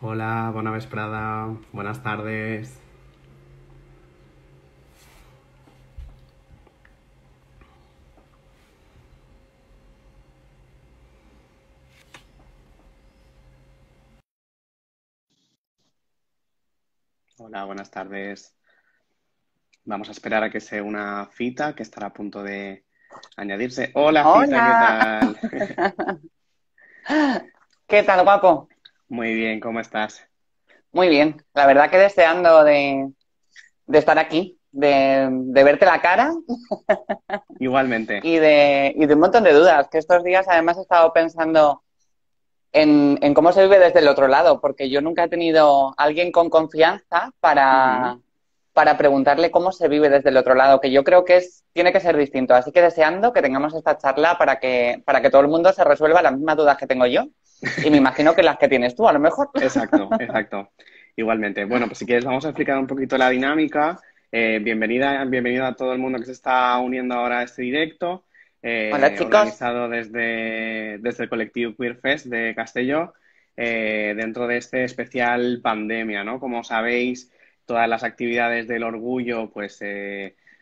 Hola, bona vesprada, buenas tardes. Hola, buenas tardes. Vamos a esperar a que se una Fita, que estará a punto de añadirse. Hola, Fita, ¿qué Hola, tal? ¿qué tal, guapo? Muy bien, ¿cómo estás? Muy bien, la verdad que deseando de estar aquí, de verte la cara Igualmente. y de un montón de dudas, que estos días además he estado pensando en cómo se vive desde el otro lado, porque yo nunca he tenido alguien con confianza Ujú. para preguntarle cómo se vive desde el otro lado, que yo creo que tiene que ser distinto. Así que deseando que tengamos esta charla para que todo el mundo se resuelva las mismas dudas que tengo yo y me imagino que las que tienes tú, a lo mejor. Exacto, exacto. Igualmente. Bueno, pues si quieres vamos a explicar un poquito la dinámica. Bienvenido a todo el mundo que se está uniendo ahora a este directo, Hola, chicos. organizado desde el colectivo Queer Fest de Castelló, dentro de este especial pandemia, ¿no? Como sabéis, todas las actividades del orgullo, pues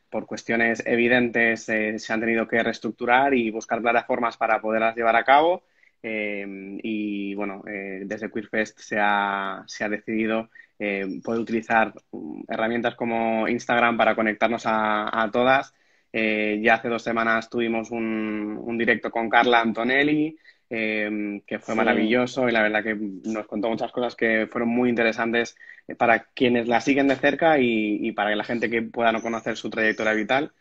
por cuestiones evidentes, se han tenido que reestructurar y buscar plataformas para poderlas llevar a cabo. Y bueno, desde QueerFest se ha decidido poder utilizar herramientas como Instagram para conectarnos a todas. Ya hace 2 semanas tuvimos un directo con Carla Antonelli, que fue Sí. maravilloso y la verdad que nos contó muchas cosas que fueron muy interesantes para quienes la siguen de cerca y para la gente que pueda no conocer su trayectoria vital.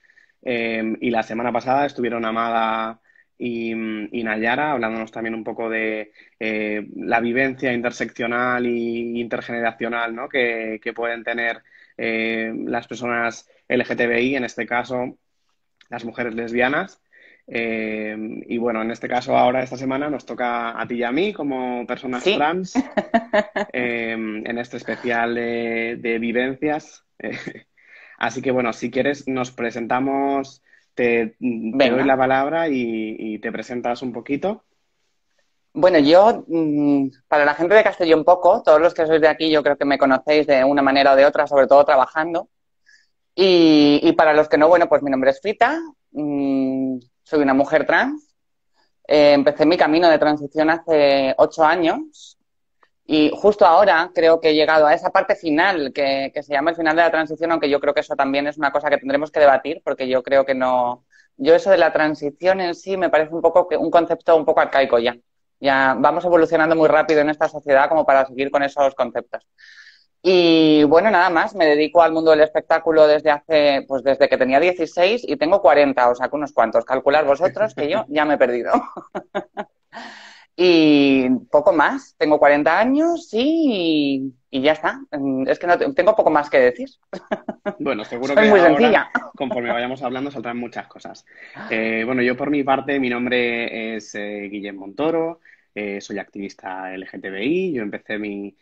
Y la semana pasada estuvieron Amada y Nayara, hablándonos también un poco de la vivencia interseccional y intergeneracional, ¿no? que pueden tener las personas LGTBI, en este caso las mujeres lesbianas. Y bueno, en este caso ahora, esta semana, nos toca a ti y a mí como personas Sí. trans en este especial de vivencias. Así que bueno, si quieres, nos presentamos, te doy la Venga. palabra y te presentas un poquito. Bueno, yo, para la gente de Castellón poco, todos los que sois de aquí, yo creo que me conocéis de una manera o de otra, sobre todo trabajando. Y para los que no, bueno, pues mi nombre es Fita, soy una mujer trans. Empecé mi camino de transición hace 8 años y justo ahora creo que he llegado a esa parte final que se llama el final de la transición, aunque yo creo que eso también es una cosa que tendremos que debatir, porque yo creo que no. Yo eso de la transición en sí me parece un poco que un concepto un poco arcaico ya. Ya vamos evolucionando muy rápido en esta sociedad como para seguir con esos conceptos. Y bueno, nada más, me dedico al mundo del espectáculo pues desde que tenía 16 y tengo 40, o sea, que unos cuantos. Calcular vosotros que yo ya me he perdido. Y poco más, tengo 40 años y ya está. Es que no tengo poco más que decir. Bueno, seguro Soy que muy ahora, sencilla. conforme vayamos hablando, saldrán muchas cosas. Bueno, yo por mi parte, mi nombre es Guillem Montoro, soy activista LGTBI, yo empecé mi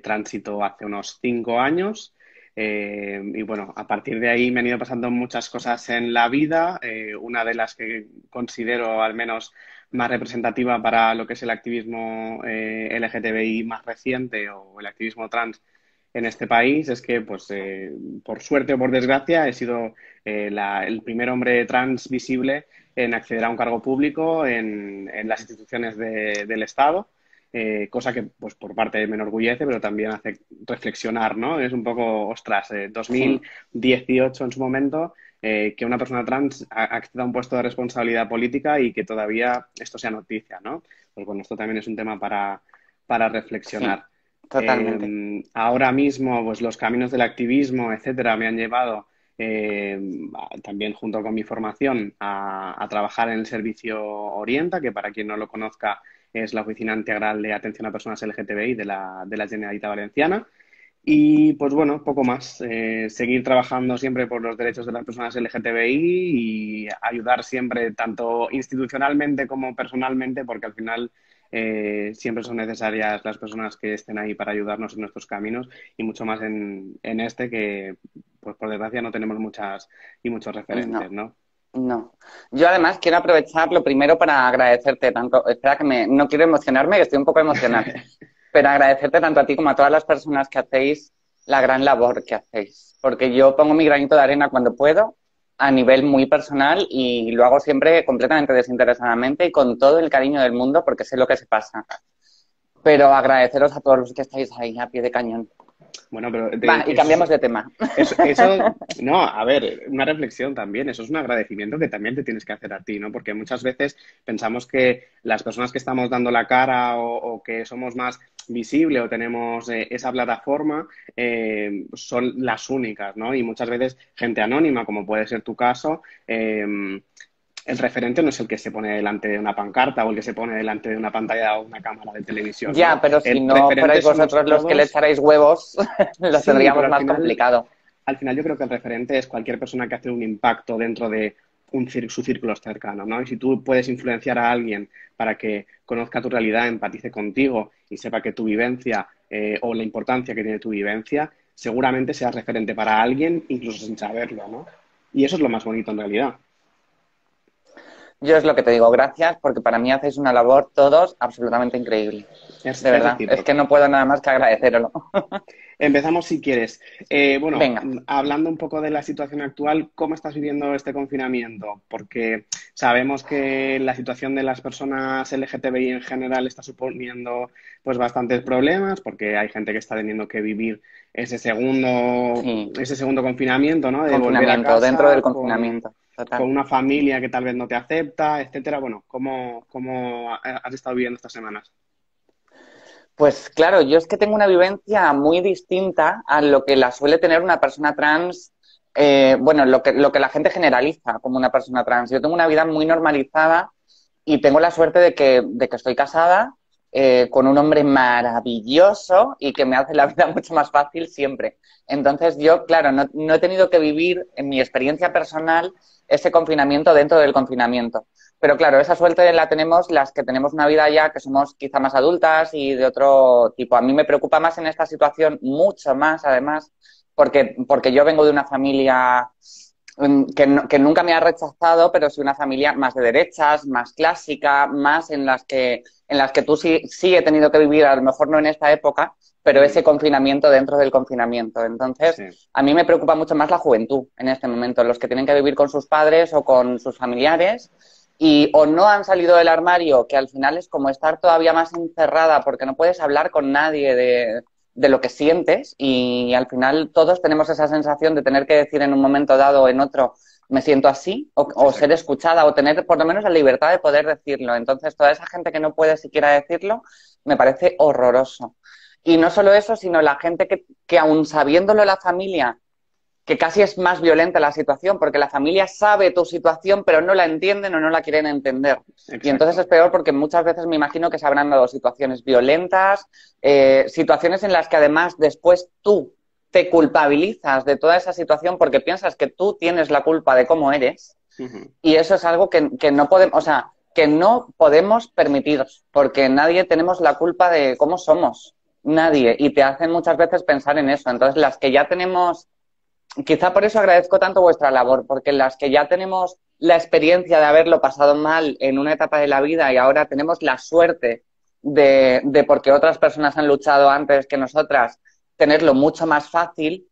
tránsito hace unos 5 años y bueno, a partir de ahí me han ido pasando muchas cosas en la vida, una de las que considero al menos más representativa para lo que es el activismo LGTBI más reciente o el activismo trans en este país es que, pues, por suerte o por desgracia, he sido el primer hombre trans visible en acceder a un cargo público en las instituciones del Estado, cosa que, pues, por parte me enorgullece, pero también hace reflexionar, ¿no? Es un poco, ostras, Sí, 2018 en su momento, que una persona trans acceda a un puesto de responsabilidad política y que todavía esto sea noticia, ¿no? Pues bueno, esto también es un tema para sí, reflexionar. totalmente. Ahora mismo, pues los caminos del activismo, etcétera, me han llevado eh, también junto con mi formación a trabajar en el servicio Orienta, que para quien no lo conozca es la Oficina Integral de Atención a Personas LGTBI de la Generalitat Valenciana. Y pues bueno, poco más. Seguir trabajando siempre por los derechos de las personas LGTBI y ayudar siempre, tanto institucionalmente como personalmente, porque al final siempre son necesarias las personas que estén ahí para ayudarnos en nuestros caminos y mucho más en este que, pues por desgracia, no tenemos muchas y muchos referentes, No, ¿no? no. Yo además quiero aprovechar lo primero para agradecerte tanto. Espera que no quiero emocionarme, que estoy un poco emocional. pero agradecerte tanto a ti como a todas las personas que hacéis la gran labor que hacéis, porque yo pongo mi granito de arena cuando puedo, a nivel muy personal, y lo hago siempre completamente desinteresadamente y con todo el cariño del mundo, porque sé lo que se pasa. Pero agradeceros a todos los que estáis ahí a pie de cañón. Bueno, pero Va, y cambiamos de tema. no, a ver, una reflexión también, eso es un agradecimiento que también te tienes que hacer a ti, ¿no? Porque muchas veces pensamos que las personas que estamos dando la cara o que somos más visibles o tenemos esa plataforma son las únicas, ¿no? Y muchas veces gente anónima, como puede ser tu caso, el referente no es el que se pone delante de una pancarta o el que se pone delante de una pantalla o una cámara de televisión, Ya, ¿no? pero si El no referente fuerais somos vosotros los que le todos. echarais huevos, lo Sí, pero tendríamos más complicado. al final yo creo que el referente es cualquier persona que hace un impacto dentro de su círculo cercano, ¿no? Y si tú puedes influenciar a alguien para que conozca tu realidad, empatice contigo y sepa que tu vivencia o la importancia que tiene tu vivencia, seguramente seas referente para alguien, incluso sin saberlo, ¿no? Y eso es lo más bonito en realidad. Yo es lo que te digo, gracias, porque para mí hacéis una labor todos absolutamente increíble. De Es verdad, es que recíproco. no puedo nada más que agradecerlo. Empezamos si quieres. Bueno, Venga. hablando un poco de la situación actual, ¿cómo estás viviendo este confinamiento? Porque sabemos que la situación de las personas LGTBI en general está suponiendo pues bastantes problemas, porque hay gente que está teniendo que vivir ese segundo, Sí, ese segundo confinamiento, ¿no? De volver a confinamiento, dentro del casa confinamiento, con total. una familia que tal vez no te acepta, etcétera. Bueno, ¿cómo has estado viviendo estas semanas? Pues claro, yo es que tengo una vivencia muy distinta a lo que la suele tener una persona trans, bueno, lo que la gente generaliza como una persona trans. Yo tengo una vida muy normalizada y tengo la suerte de que estoy casada con un hombre maravilloso y que me hace la vida mucho más fácil siempre. Entonces yo, claro, no he tenido que vivir en mi experiencia personal ese confinamiento dentro del confinamiento. Pero claro, esa suerte la tenemos las que tenemos una vida ya que somos quizá más adultas y de otro tipo. A mí me preocupa más en esta situación, mucho más además, porque yo vengo de una familia que nunca me ha rechazado, pero sí una familia más de derechas, más clásica, más en las que tú sí he tenido que vivir, a lo mejor no en esta época, pero ese Ujú. confinamiento dentro del confinamiento. Entonces, Sí. a mí me preocupa mucho más la juventud en este momento, los que tienen que vivir con sus padres o con sus familiares y o no han salido del armario, que al final es como estar todavía más encerrada porque no puedes hablar con nadie de lo que sientes y al final todos tenemos esa sensación de tener que decir en un momento dado o en otro me siento así o ser Exacto. escuchada o tener por lo menos la libertad de poder decirlo. Entonces, toda esa gente que no puede siquiera decirlo me parece horroroso. Y no solo eso, sino la gente que aún sabiéndolo la familia que casi es más violenta la situación, porque la familia sabe tu situación, pero no la entienden o no la quieren entender. Y entonces es Exacto. peor porque muchas veces me imagino que se habrán dado situaciones violentas, situaciones en las que además después tú te culpabilizas de toda esa situación porque piensas que tú tienes la culpa de cómo eres. Ujú. Y eso es algo que no podemos, o sea, que no podemos permitir, porque nadie tenemos la culpa de cómo somos. Nadie. Y te hacen muchas veces pensar en eso. Entonces, las que ya tenemos quizá por eso agradezco tanto vuestra labor, porque las que ya tenemos la experiencia de haberlo pasado mal en una etapa de la vida y ahora tenemos la suerte de porque otras personas han luchado antes que nosotras, tenerlo mucho más fácil,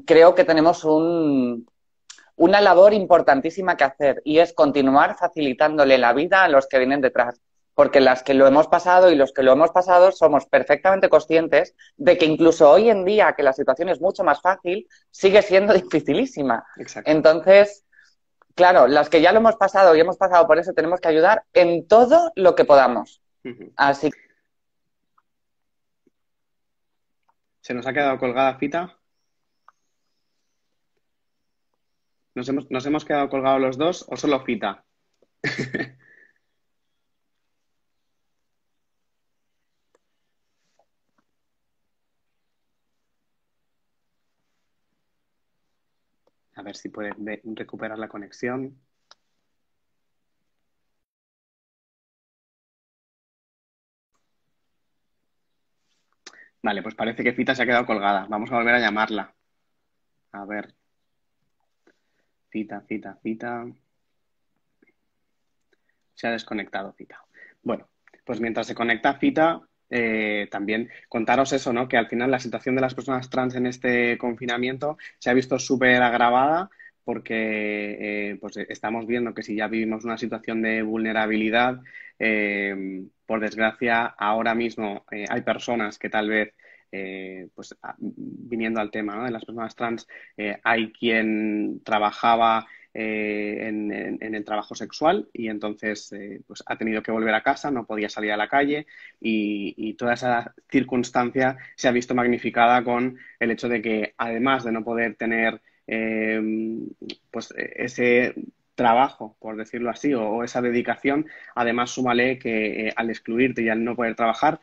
creo que tenemos una labor importantísima que hacer y es continuar facilitándole la vida a los que vienen detrás. Porque las que lo hemos pasado y los que lo hemos pasado somos perfectamente conscientes de que incluso hoy en día, que la situación es mucho más fácil, sigue siendo dificilísima. Exacto. Entonces, claro, las que ya lo hemos pasado y hemos pasado por eso, tenemos que ayudar en todo lo que podamos. Ujú. Así ¿Se nos ha quedado colgada Fita? ¿Nos hemos quedado colgados los dos o solo Fita? A ver si puede recuperar la conexión. Vale, pues parece que Fita se ha quedado colgada. Vamos a volver a llamarla. A ver, Fita, Fita, Fita. Se ha desconectado Fita. Bueno, pues mientras se conecta Fita, también contaros eso, ¿no? Que al final la situación de las personas trans en este confinamiento se ha visto súper agravada porque pues estamos viendo que si ya vivimos una situación de vulnerabilidad, por desgracia, ahora mismo hay personas que tal vez, pues viniendo al tema, ¿no? De las personas trans, hay quien trabajaba en el trabajo sexual y entonces pues ha tenido que volver a casa, no podía salir a la calle y toda esa circunstancia se ha visto magnificada con el hecho de que además de no poder tener pues ese trabajo, por decirlo así, o esa dedicación, además súmale que al excluirte y al no poder trabajar,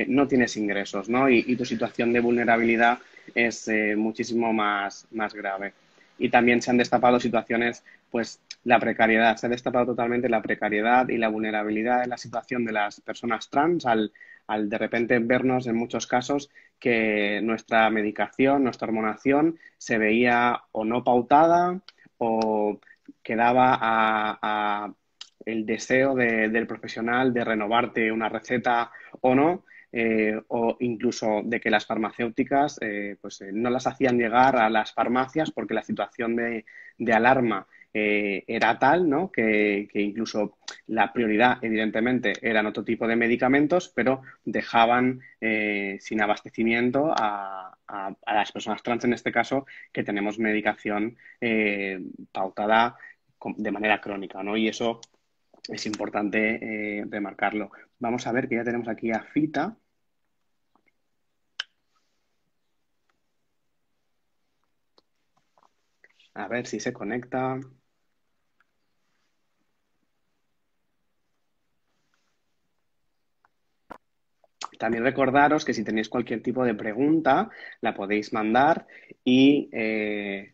no tienes ingresos, ¿no? Y tu situación de vulnerabilidad es muchísimo más grave. Y también se han destapado situaciones, pues la precariedad, se ha destapado totalmente la precariedad y la vulnerabilidad de la situación de las personas trans al de repente vernos en muchos casos que nuestra medicación, nuestra hormonación se veía o no pautada o quedaba a el deseo del profesional de renovarte una receta o no, o incluso de que las farmacéuticas no las hacían llegar a las farmacias porque la situación de alarma era tal, ¿no? Que incluso la prioridad, evidentemente, eran otro tipo de medicamentos, pero dejaban sin abastecimiento a las personas trans, en este caso, que tenemos medicación pautada de manera crónica, ¿no? Y eso es importante remarcarlo. Vamos a ver que ya tenemos aquí a Fita. A ver si se conecta. También recordaros que si tenéis cualquier tipo de pregunta, la podéis mandar y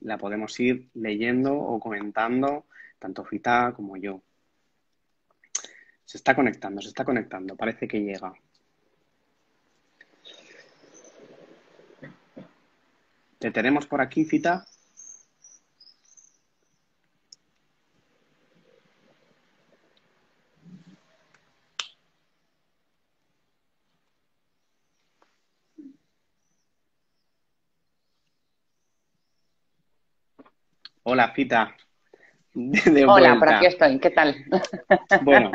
la podemos ir leyendo o comentando, tanto Fita como yo. Se está conectando, parece que llega. ¿Te tenemos por aquí, Fita? Hola, Fita, de Hola, por aquí vuelta. estoy. ¿Qué tal? Bueno,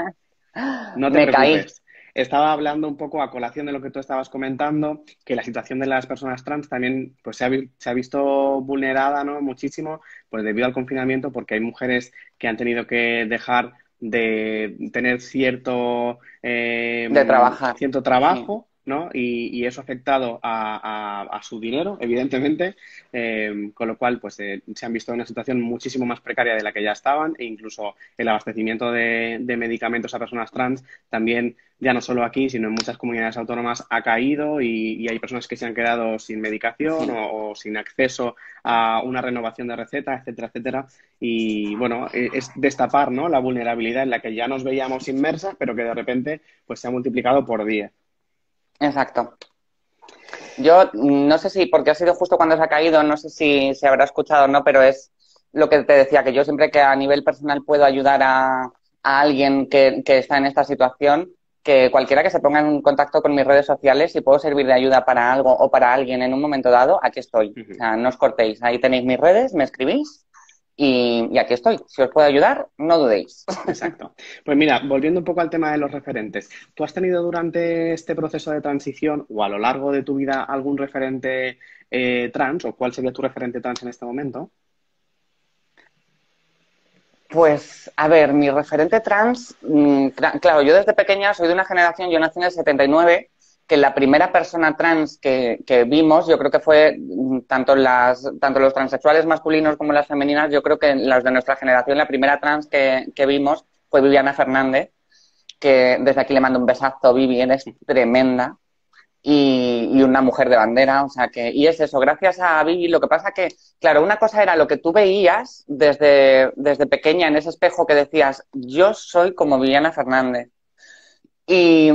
no te Me caí. preocupes. Estaba hablando un poco a colación de lo que tú estabas comentando, que la situación de las personas trans también pues, se ha visto vulnerada, ¿no? Muchísimo, pues debido al confinamiento, porque hay mujeres que han tenido que dejar de tener De trabajar. cierto Sí, trabajo, ¿no? Y eso ha afectado a su dinero, evidentemente, con lo cual pues se han visto en una situación muchísimo más precaria de la que ya estaban e incluso el abastecimiento de medicamentos a personas trans también, ya no solo aquí, sino en muchas comunidades autónomas, ha caído y hay personas que se han quedado sin medicación sí. o sin acceso a una renovación de receta, etcétera, etcétera. Y bueno, es destapar, ¿no? La vulnerabilidad en la que ya nos veíamos inmersas, pero que de repente pues se ha multiplicado por 10. Exacto. Yo no sé si, porque ha sido justo cuando se ha caído, no sé si se habrá escuchado o no, pero es lo que te decía, que yo siempre que a nivel personal puedo ayudar a alguien que está en esta situación, que cualquiera que se ponga en contacto con mis redes sociales, si puedo servir de ayuda para algo o para alguien en un momento dado, aquí estoy. O sea, no os cortéis. Ahí tenéis mis redes, me escribís y aquí estoy. Si os puedo ayudar, no dudéis. Exacto. Pues mira, volviendo un poco al tema de los referentes, ¿tú has tenido durante este proceso de transición o a lo largo de tu vida algún referente trans o cuál sería tu referente trans en este momento? Pues, a ver, mi referente trans, claro, yo desde pequeña soy de una generación, yo nací en el 79, que la primera persona trans que vimos, yo creo que fue tanto los transexuales masculinos como las femeninas, yo creo que las de nuestra generación, la primera trans que vimos fue Viviana Fernández, que desde aquí le mando un besazo, Vivi, eres tremenda y una mujer de bandera, o sea que, y es eso, gracias a Vivi, lo que pasa que, claro, una cosa era lo que tú veías desde pequeña en ese espejo que decías, yo soy como Viviana Fernández, y,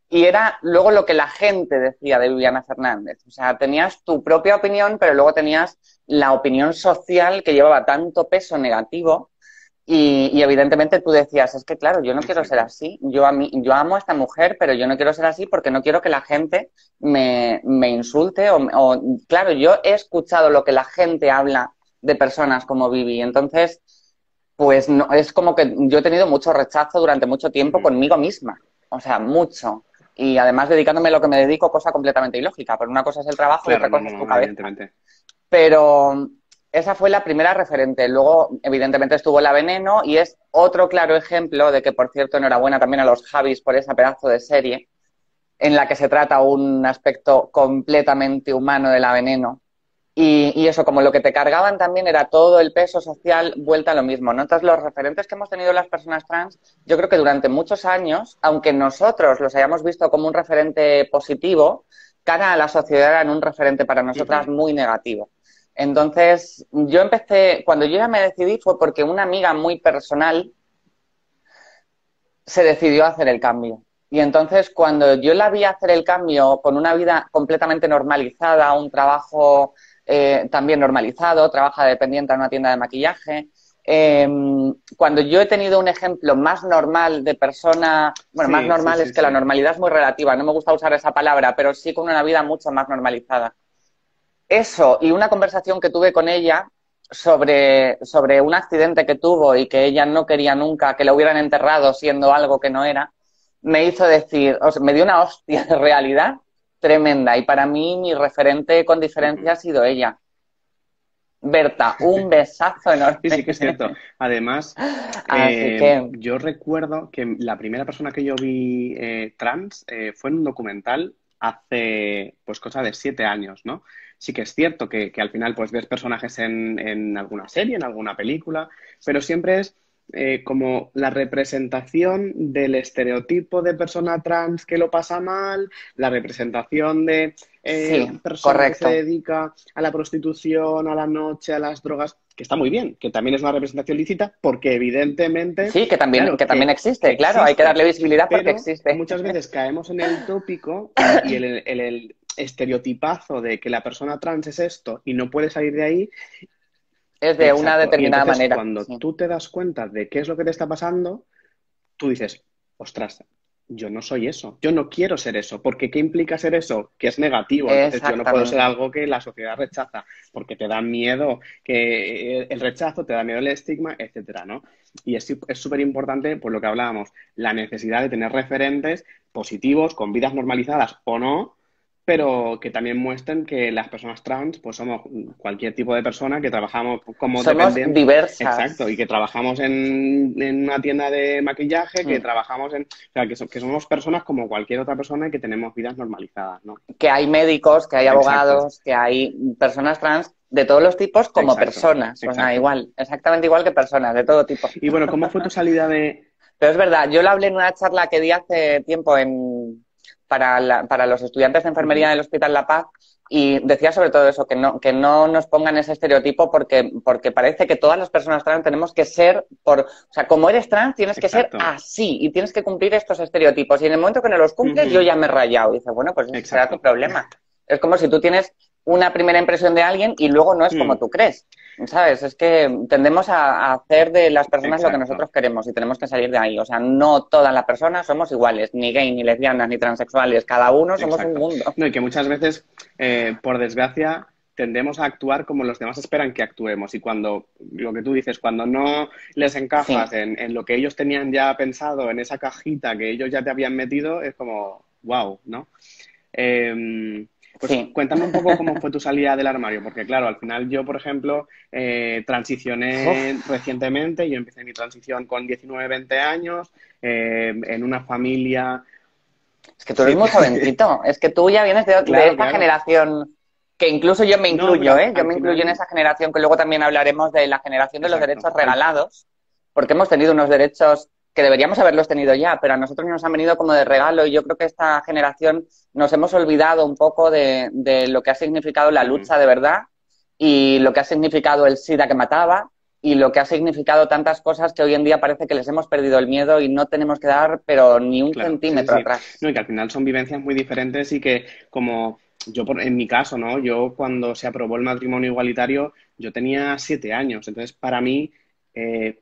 y era luego lo que la gente decía de Viviana Fernández, o sea, tenías tu propia opinión, pero luego tenías la opinión social que llevaba tanto peso negativo Y evidentemente tú decías, es que claro, yo no quiero ser Exacto. así. Yo amo a esta mujer, pero yo no quiero ser así porque no quiero que la gente me insulte. Claro, yo he escuchado lo que la gente habla de personas como Vivi. Entonces, pues no, es como que yo he tenido mucho rechazo durante mucho tiempo Ujú. conmigo misma. O sea, mucho. Y además dedicándome a lo que me dedico, cosa completamente ilógica. Pero una cosa es el trabajo y Claro, otra no, cosa no, es tu no, cabeza. evidentemente. Pero esa fue la primera referente. Luego, evidentemente, estuvo La Veneno y es otro claro ejemplo de que, por cierto, enhorabuena también a los Javis por esa pedazo de serie en la que se trata un aspecto completamente humano de La Veneno. Y eso, como lo que te cargaban también era todo el peso social vuelta a lo mismo, ¿no? Entonces, los referentes que hemos tenido las personas trans, yo creo que durante muchos años, aunque nosotros los hayamos visto como un referente positivo, cara a la sociedad eran un referente para nosotras Ujú. muy negativo. Entonces, yo empecé, cuando yo ya me decidí fue porque una amiga muy personal se decidió a hacer el cambio. Y entonces, cuando yo la vi hacer el cambio con una vida completamente normalizada, un trabajo también normalizado, trabaja dependiente en una tienda de maquillaje, eh, cuando yo he tenido un ejemplo más normal de persona, bueno, más Sí, sí, normal es sí, que la sí. normalidad es muy relativa, no me gusta usar esa palabra, pero sí con una vida mucho más normalizada. Eso y una conversación que tuve con ella sobre un accidente que tuvo y que ella no quería nunca que la hubieran enterrado siendo algo que no era, me hizo decir, o sea, me dio una hostia de realidad tremenda. Y para mí mi referente con Ujú. diferencia ha sido ella. Berta, un besazo Sí, sí enorme. que es cierto. Además, Así que yo recuerdo que la primera persona que yo vi trans fue en un documental hace, pues, cosa de 7 años, ¿no? Sí que es cierto que al final, pues, ves personajes en alguna serie, en alguna película, pero siempre es como la representación del estereotipo de persona trans que lo pasa mal, la representación de sí, persona que se correcto. dedica a la prostitución, a la noche, a las drogas, que está muy bien, que también es una representación lícita, porque evidentemente, Sí, claro, que también que existe, claro, hay que existe, darle visibilidad porque pero existe. muchas veces caemos en el tópico y el estereotipazo de que la persona trans es esto y no puede salir de ahí. Es de una Exacto. Y determinada entonces, manera, cuando sí. tú te das cuenta de qué es lo que te está pasando, tú dices, ostras, yo no soy eso, yo no quiero ser eso, porque ¿qué implica ser eso? Que es negativo, entonces yo no puedo ser Exactamente. algo que la sociedad rechaza, porque te da miedo que el rechazo, te da miedo el estigma, etcétera, ¿no? Y es súper importante, por lo que hablábamos, la necesidad de tener referentes positivos, con vidas normalizadas o no, pero que también muestren que las personas trans, pues somos cualquier tipo de persona que trabajamos como Somos dependientes. Exacto, y diversas. que trabajamos en una tienda de maquillaje, que Mm. trabajamos en... O sea, que somos personas como cualquier otra persona y que tenemos vidas normalizadas, ¿no? Que hay médicos, que hay Exacto, abogados, que hay personas trans de todos los tipos como exacto, personas. O sea, exacto. igual, exactamente igual que personas de todo tipo. Y bueno, ¿cómo fue tu salida de...? Pero es verdad, yo lo hablé en una charla que di hace tiempo para los estudiantes de enfermería Ujú. del Hospital La Paz y decía sobre todo eso, que no nos pongan ese estereotipo porque parece que todas las personas trans tenemos que ser, o sea, como eres trans tienes que ser Exacto. así y tienes que cumplir estos estereotipos y en el momento que no los cumples yo Ujú. ya me he rayado y dices, bueno, pues ese será tu Exacto. problema. Es como si tú tienes una primera impresión de alguien y luego no es como Mm. tú crees. ¿Sabes? Es que tendemos a hacer de las personas lo que Exacto. nosotros queremos y tenemos que salir de ahí. O sea, no todas las personas somos iguales, ni gay, ni lesbianas, ni transexuales. Cada uno somos un Exacto. mundo. No, y que muchas veces, por desgracia, tendemos a actuar como los demás esperan que actuemos. Y cuando, lo que tú dices, cuando no les encajas Sí, en lo que ellos tenían ya pensado, en esa cajita que ellos ya te habían metido, es como, wow, ¿no? Pues sí. cuéntame un poco cómo fue tu salida del armario, porque claro, al final yo, por ejemplo, transicioné Uf, recientemente, yo empecé mi transición con 19 20 años, en una familia... es que tú eres Sí, muy jovencito. Es que tú ya vienes de claro, esta claro. generación, que incluso yo me No, pero incluyo, ¿eh? Yo al me incluyo en final, esa generación que luego también hablaremos de la generación de los exacto. derechos regalados, porque hemos tenido unos derechos que deberíamos haberlos tenido ya, pero a nosotros nos han venido como de regalo y yo creo que esta generación nos hemos olvidado un poco de lo que ha significado la Ujú. lucha de verdad y lo que ha significado el SIDA que mataba y lo que ha significado tantas cosas que hoy en día parece que les hemos perdido el miedo y no tenemos que dar pero ni un Claro, sí, sí, centímetro sí. atrás. No, y que al final son vivencias muy diferentes y que como yo, en mi caso, ¿no? Yo cuando se aprobó el matrimonio igualitario, yo tenía 7 años. Entonces, para mí, eh,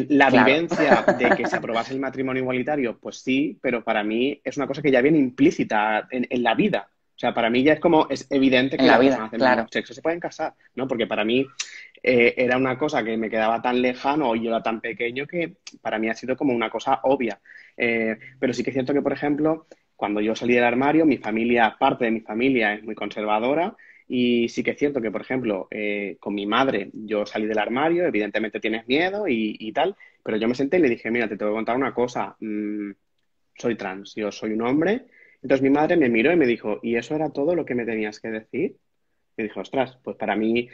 La claro. vivencia de que se aprobase el matrimonio igualitario, pues sí, pero para mí es una cosa que ya viene implícita en la vida. O sea, para mí ya es como, es evidente En que la las vida, personas del mismo claro. sexo se pueden casar, ¿no? Porque para mí era una cosa que me quedaba tan lejano y yo era tan pequeño que para mí ha sido como una cosa obvia. Pero sí que es cierto que, por ejemplo, cuando yo salí del armario, mi familia, parte de mi familia es muy conservadora y sí que es cierto que, por ejemplo, con mi madre yo salí del armario, evidentemente tienes miedo y tal, pero yo me senté y le dije, mira, te tengo que contar una cosa, soy trans, yo soy un hombre. Entonces mi madre me miró y me dijo, ¿y eso era todo lo que me tenías que decir? Y dije, ostras, pues para mí,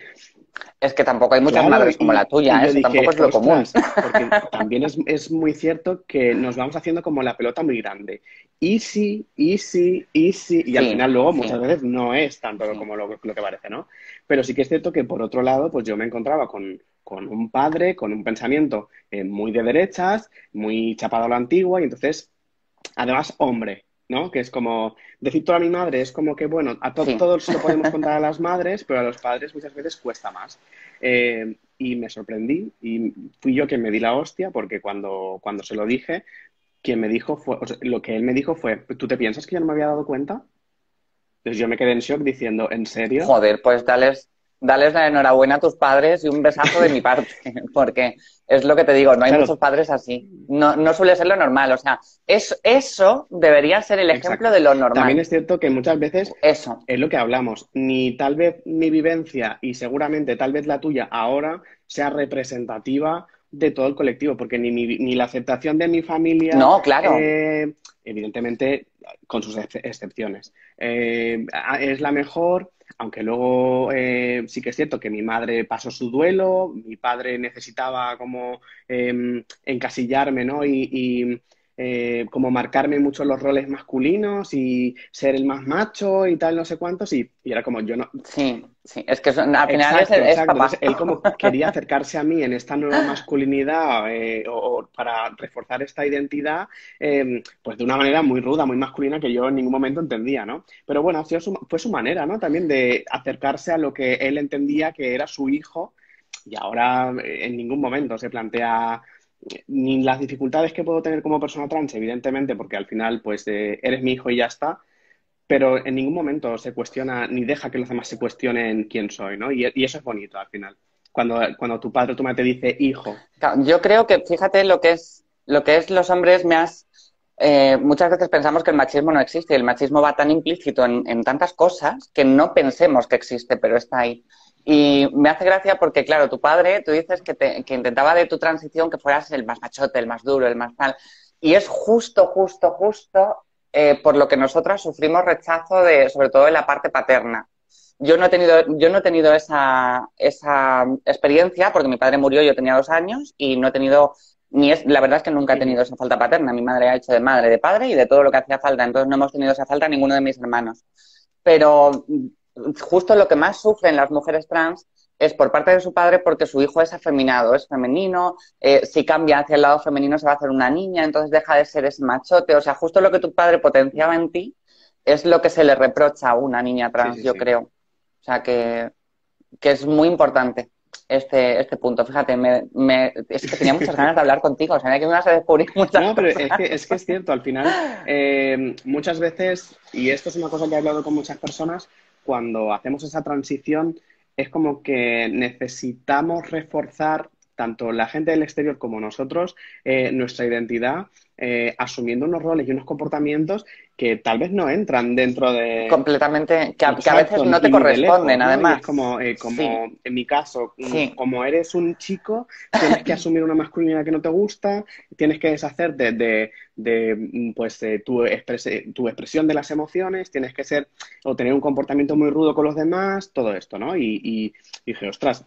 Es que tampoco hay muchas claro, madres como la y tuya, yo eso tampoco dije, es lo común. ostras, porque también es muy cierto que nos vamos haciendo como la pelota muy grande. Y sí, y sí, y sí, y al Sí, final luego muchas sí, veces no es tanto sí. como lo que parece, ¿no? Pero sí que es cierto que por otro lado, pues yo me encontraba con un padre, con un pensamiento muy de derechas, muy chapado a la antigua, y entonces además, hombre, ¿no? Que es como, decir todo a mi madre es como que, bueno, Sí. todos se lo podemos contar a las madres, pero a los padres muchas veces cuesta más. Y me sorprendí y fui yo quien me di la hostia porque cuando se lo dije, quien me dijo fue, o sea, lo que él me dijo fue, ¿tú te piensas que yo no me había dado cuenta? Entonces yo me quedé en shock diciendo, ¿en serio? Joder, pues dales la enhorabuena a tus padres y un besazo de mi parte, porque es lo que te digo, no hay muchos Claro, padres así. No, no suele ser lo normal, o sea, eso debería ser el ejemplo exacto. de lo También normal. es cierto que muchas veces Eso, es lo que hablamos, ni tal vez mi vivencia y seguramente tal vez la tuya ahora sea representativa de todo el colectivo, porque ni la aceptación de mi familia, no, claro, evidentemente con sus excepciones, es la mejor, aunque luego sí que es cierto que mi madre pasó su duelo, mi padre necesitaba como encasillarme, ¿no? Como marcarme mucho los roles masculinos y ser el más macho y tal, no sé cuántos, y era como yo no. sí, sí, es que al final Exacto, es exacto. Entonces papá. él como quería acercarse a mí en esta nueva masculinidad o para reforzar esta identidad, pues de una manera muy ruda, muy masculina que yo en ningún momento entendía, ¿no? Pero bueno, fue su manera, ¿no? También de acercarse a lo que él entendía que era su hijo y ahora en ningún momento se plantea ni las dificultades que puedo tener como persona trans, evidentemente, porque al final, pues, eres mi hijo y ya está, pero en ningún momento se cuestiona ni deja que los demás se cuestionen quién soy, ¿no? Y eso es bonito al final. Cuando tu padre o tu madre te dice hijo, Claro, yo creo que, fíjate lo que es los hombres, muchas veces pensamos que el machismo no existe y el machismo va tan implícito en tantas cosas que no pensemos que existe, pero está ahí. Y me hace gracia porque, claro, tu padre, tú dices que intentaba de tu transición que fueras el más machote, el más duro, el más tal. Y es justo por lo que nosotras sufrimos rechazo sobre todo en la parte paterna. Yo no he tenido esa experiencia porque mi padre murió, yo tenía 2 años y no he tenido, la verdad es que nunca he ujú, tenido esa falta paterna. Mi madre ha hecho de madre, de padre y de todo lo que hacía falta, entonces no hemos tenido esa falta ninguno de mis hermanos. Pero justo lo que más sufren las mujeres trans es por parte de su padre porque su hijo es afeminado, es femenino, si cambia hacia el lado femenino se va a hacer una niña, entonces deja de ser ese machote. O sea, justo lo que tu padre potenciaba en ti es lo que se le reprocha a una niña sí, trans, sí, yo sí. creo. O sea, que es muy importante este punto. Fíjate, es que tenía muchas ganas de hablar contigo, sabía que me ibas a descubrir muchas No, pero cosas. es que es cierto, al final, muchas veces, y esto es una cosa que he hablado con muchas personas, cuando hacemos esa transición, es como que necesitamos reforzar, tanto la gente del exterior como nosotros, nuestra identidad, asumiendo unos roles y unos comportamientos que tal vez no entran dentro de. Completamente, que a veces Exacto, no te y ni de corresponden, lejos, ¿no? Y es además. como Sí, en mi caso, sí, como eres un chico, tienes que asumir una masculinidad que no te gusta, tienes que deshacerte pues, tu expresión de las emociones, tienes que ser o tener un comportamiento muy rudo con los demás, todo esto, ¿no? Y dije, ostras,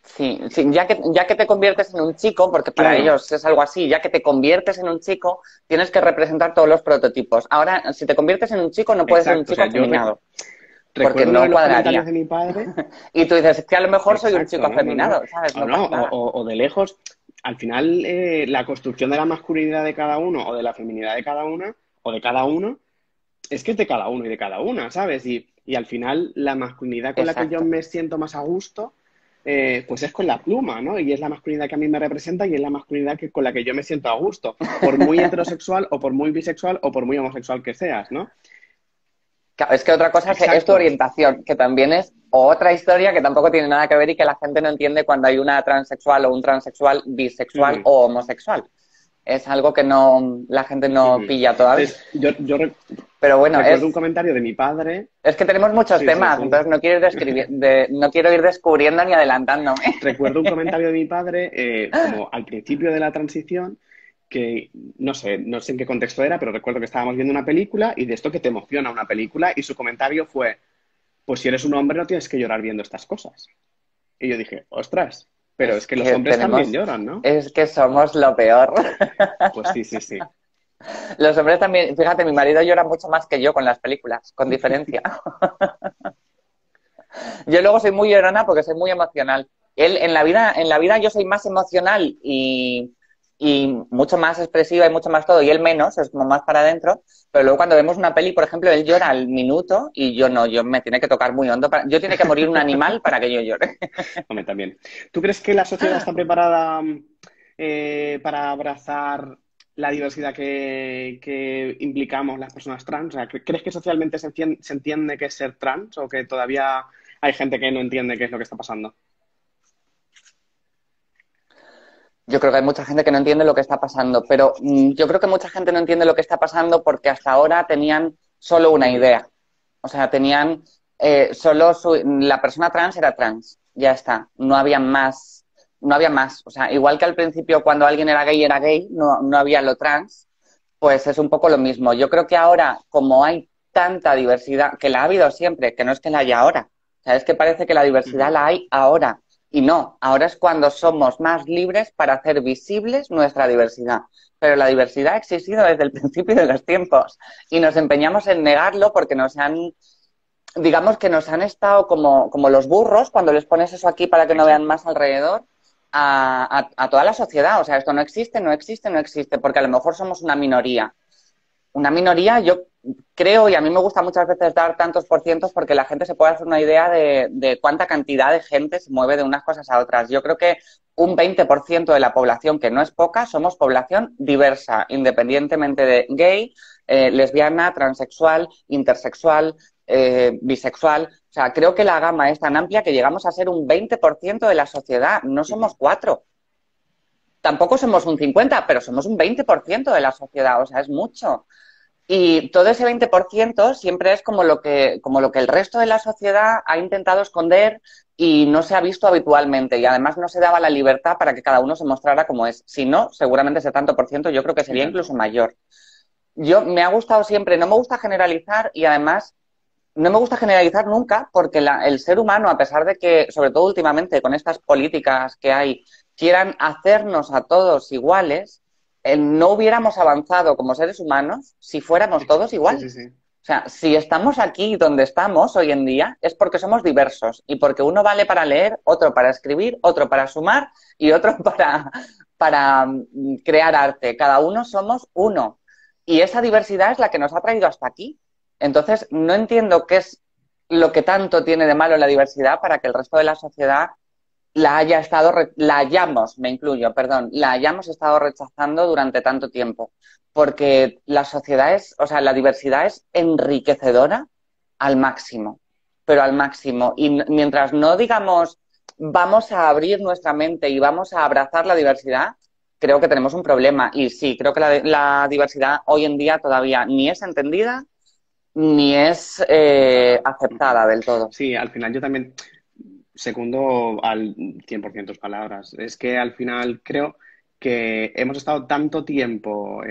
sí, sí. Ya que te conviertes en un chico, porque para claro, ellos es algo así, ya que te conviertes en un chico, tienes que representar todos los prototipos. Ahora, si te conviertes en un chico, no puedes ser un exacto, o chico sea, afeminado, porque recuerdo uno de no los comentarios de cuadraría. mi padre. Y tú dices, es que a lo mejor soy un chico Exacto, no, no, no. afeminado, ¿sabes? O No no, pasa nada. o de lejos, al final la construcción de la masculinidad de cada uno o de la feminidad de cada una o de cada uno es que es de cada uno y de cada una, ¿sabes? Y al final la masculinidad con la que yo Exacto. me siento más a gusto pues es con la pluma, ¿no? Y es la masculinidad que a mí me representa y es la masculinidad con la que yo me siento a gusto, por muy heterosexual o por muy bisexual o por muy homosexual que seas, ¿no? Claro, es que otra cosa es tu Exacto. orientación, que también es otra historia que tampoco tiene nada que ver y que la gente no entiende cuando hay una transexual o un transexual, bisexual Ujú, o homosexual. Es algo que no la gente no ujú. pilla todavía. Entonces, Pero bueno, recuerdo un comentario de mi padre. es que tenemos muchos Sí, sí, temas, sí. entonces no quiero no quiero ir descubriendo ni adelantándome. Recuerdo un comentario de mi padre, como al principio de la transición, que no sé en qué contexto era, pero recuerdo que estábamos viendo una película y de esto que te emociona una película, y su comentario fue, pues si eres un hombre no tienes que llorar viendo estas cosas. Y yo dije, ostras, pero Es es que los que hombres también lloran, ¿no? es que somos lo peor. Pues sí, sí, sí. Los hombres también, fíjate, mi marido llora mucho más que yo con las películas, con diferencia. Yo luego soy muy llorona porque soy muy emocional. Él en la vida yo soy más emocional y mucho más expresiva y mucho más todo, y él menos, es como más para adentro, pero luego cuando vemos una peli, por ejemplo, él llora al minuto y yo no, yo me tiene que tocar muy hondo, yo tiene que morir un animal para que yo llore. Hombre, también. ¿Tú crees que la sociedad está preparada para abrazar la diversidad que implicamos las personas trans? O sea, ¿crees que socialmente se entiende qué es ser trans o que todavía hay gente que no entiende qué es lo que está pasando? Yo creo que hay mucha gente que no entiende lo que está pasando, pero yo creo que mucha gente no entiende lo que está pasando porque hasta ahora tenían solo una Ujú, idea. O sea, tenían la persona trans era trans, ya está. No había más, no había más. O sea, igual que al principio cuando alguien era gay, no, no había lo trans, pues es un poco lo mismo. Yo creo que ahora, como hay tanta diversidad, que la ha habido siempre, que no es que la haya ahora. O sea, es que parece que la diversidad ujú. la hay ahora. Y no, ahora es cuando somos más libres para hacer visibles nuestra diversidad. Pero la diversidad ha existido desde el principio de los tiempos y nos empeñamos en negarlo porque nos han, digamos que nos han estado como los burros cuando les pones eso aquí para que no vean Exacto. más alrededor a toda la sociedad. O sea, esto no existe, no existe, no existe, porque a lo mejor somos una minoría. Una minoría, yo creo, y a mí me gusta muchas veces dar tantos por cientos porque la gente se puede hacer una idea de cuánta cantidad de gente se mueve de unas cosas a otras. Yo creo que un 20% de la población, que no es poca, somos población diversa, independientemente de gay, lesbiana, transexual, intersexual, bisexual. O sea, creo que la gama es tan amplia que llegamos a ser un 20% de la sociedad, no Ujú. somos 4. Tampoco somos un 50, pero somos un 20% de la sociedad, o sea, es mucho. Y todo ese 20% siempre es como lo que el resto de la sociedad ha intentado esconder y no se ha visto habitualmente. Y además no se daba la libertad para que cada uno se mostrara como es. Si no, seguramente ese tanto por ciento yo creo que sería incluso Exacto. mayor. Yo me ha gustado siempre, no me gusta generalizar y además no me gusta generalizar nunca porque el ser humano, a pesar de que, sobre todo últimamente, con estas políticas que hay, quieran hacernos a todos iguales, no hubiéramos avanzado como seres humanos si fuéramos todos Sí, igual. sí, sí. O sea, si estamos aquí donde estamos hoy en día es porque somos diversos y porque uno vale para leer, otro para escribir, otro para sumar y otro para crear arte. Cada uno somos uno. Y esa diversidad es la que nos ha traído hasta aquí. Entonces, no entiendo qué es lo que tanto tiene de malo la diversidad para que el resto de la sociedad la hayamos, me incluyo, perdón, la hayamos estado rechazando durante tanto tiempo. Porque la sociedad es, o sea, la diversidad es enriquecedora al máximo, pero al máximo. Y mientras no digamos, vamos a abrir nuestra mente y vamos a abrazar la diversidad, creo que tenemos un problema. Y sí, creo que la diversidad hoy en día todavía ni es entendida ni es Aceptada. Ujú. aceptada del todo. Sí, al final yo también segundo al 100% tus palabras. Es que al final creo que hemos estado tanto tiempo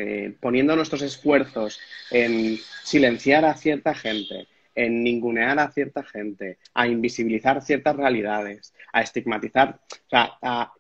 poniendo nuestros esfuerzos en silenciar a cierta gente, en ningunear a cierta gente, a invisibilizar ciertas realidades, a estigmatizar. O sea,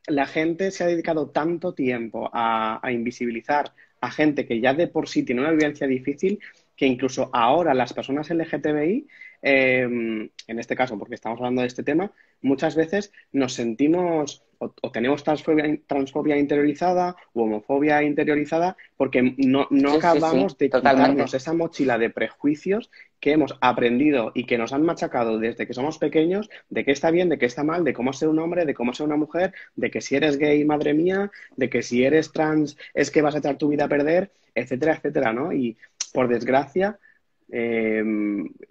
la gente se ha dedicado tanto tiempo a invisibilizar a gente que ya de por sí tiene una vivencia difícil que incluso ahora las personas LGTBI, en este caso, porque estamos hablando de este tema, muchas veces nos sentimos o tenemos transfobia interiorizada o homofobia interiorizada porque no Sí, sí, sí, acabamos de totalmente. quitarnos esa mochila de prejuicios que hemos aprendido y que nos han machacado desde que somos pequeños, de qué está bien, de qué está mal, de cómo ser un hombre, de cómo ser una mujer, de que si eres gay, madre mía, de que si eres trans es que vas a echar tu vida a perder, etcétera, etcétera, ¿no? Y por desgracia, eh,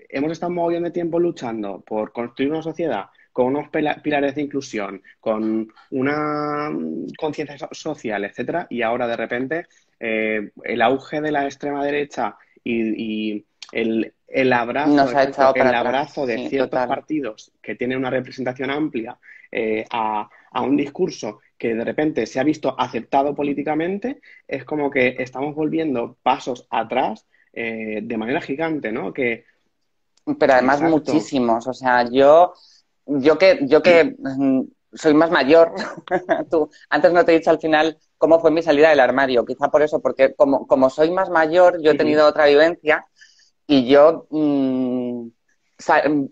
hemos estado un mogollón de tiempo luchando por construir una sociedad con unos pilares de inclusión, con una conciencia social, etcétera, y ahora de repente el auge de la extrema derecha y el abrazo, Nos ha exacto, echado para el atrás, abrazo de sí, ciertos total. partidos que tienen una representación amplia a un discurso que de repente se ha visto aceptado políticamente, es como que estamos volviendo pasos atrás de manera gigante, ¿no? Que, Pero además exacto. muchísimos. O sea, yo que soy más mayor, tú, antes no te he dicho al final cómo fue mi salida del armario, quizá por eso, porque como soy más mayor, yo he Ujú. tenido otra vivencia y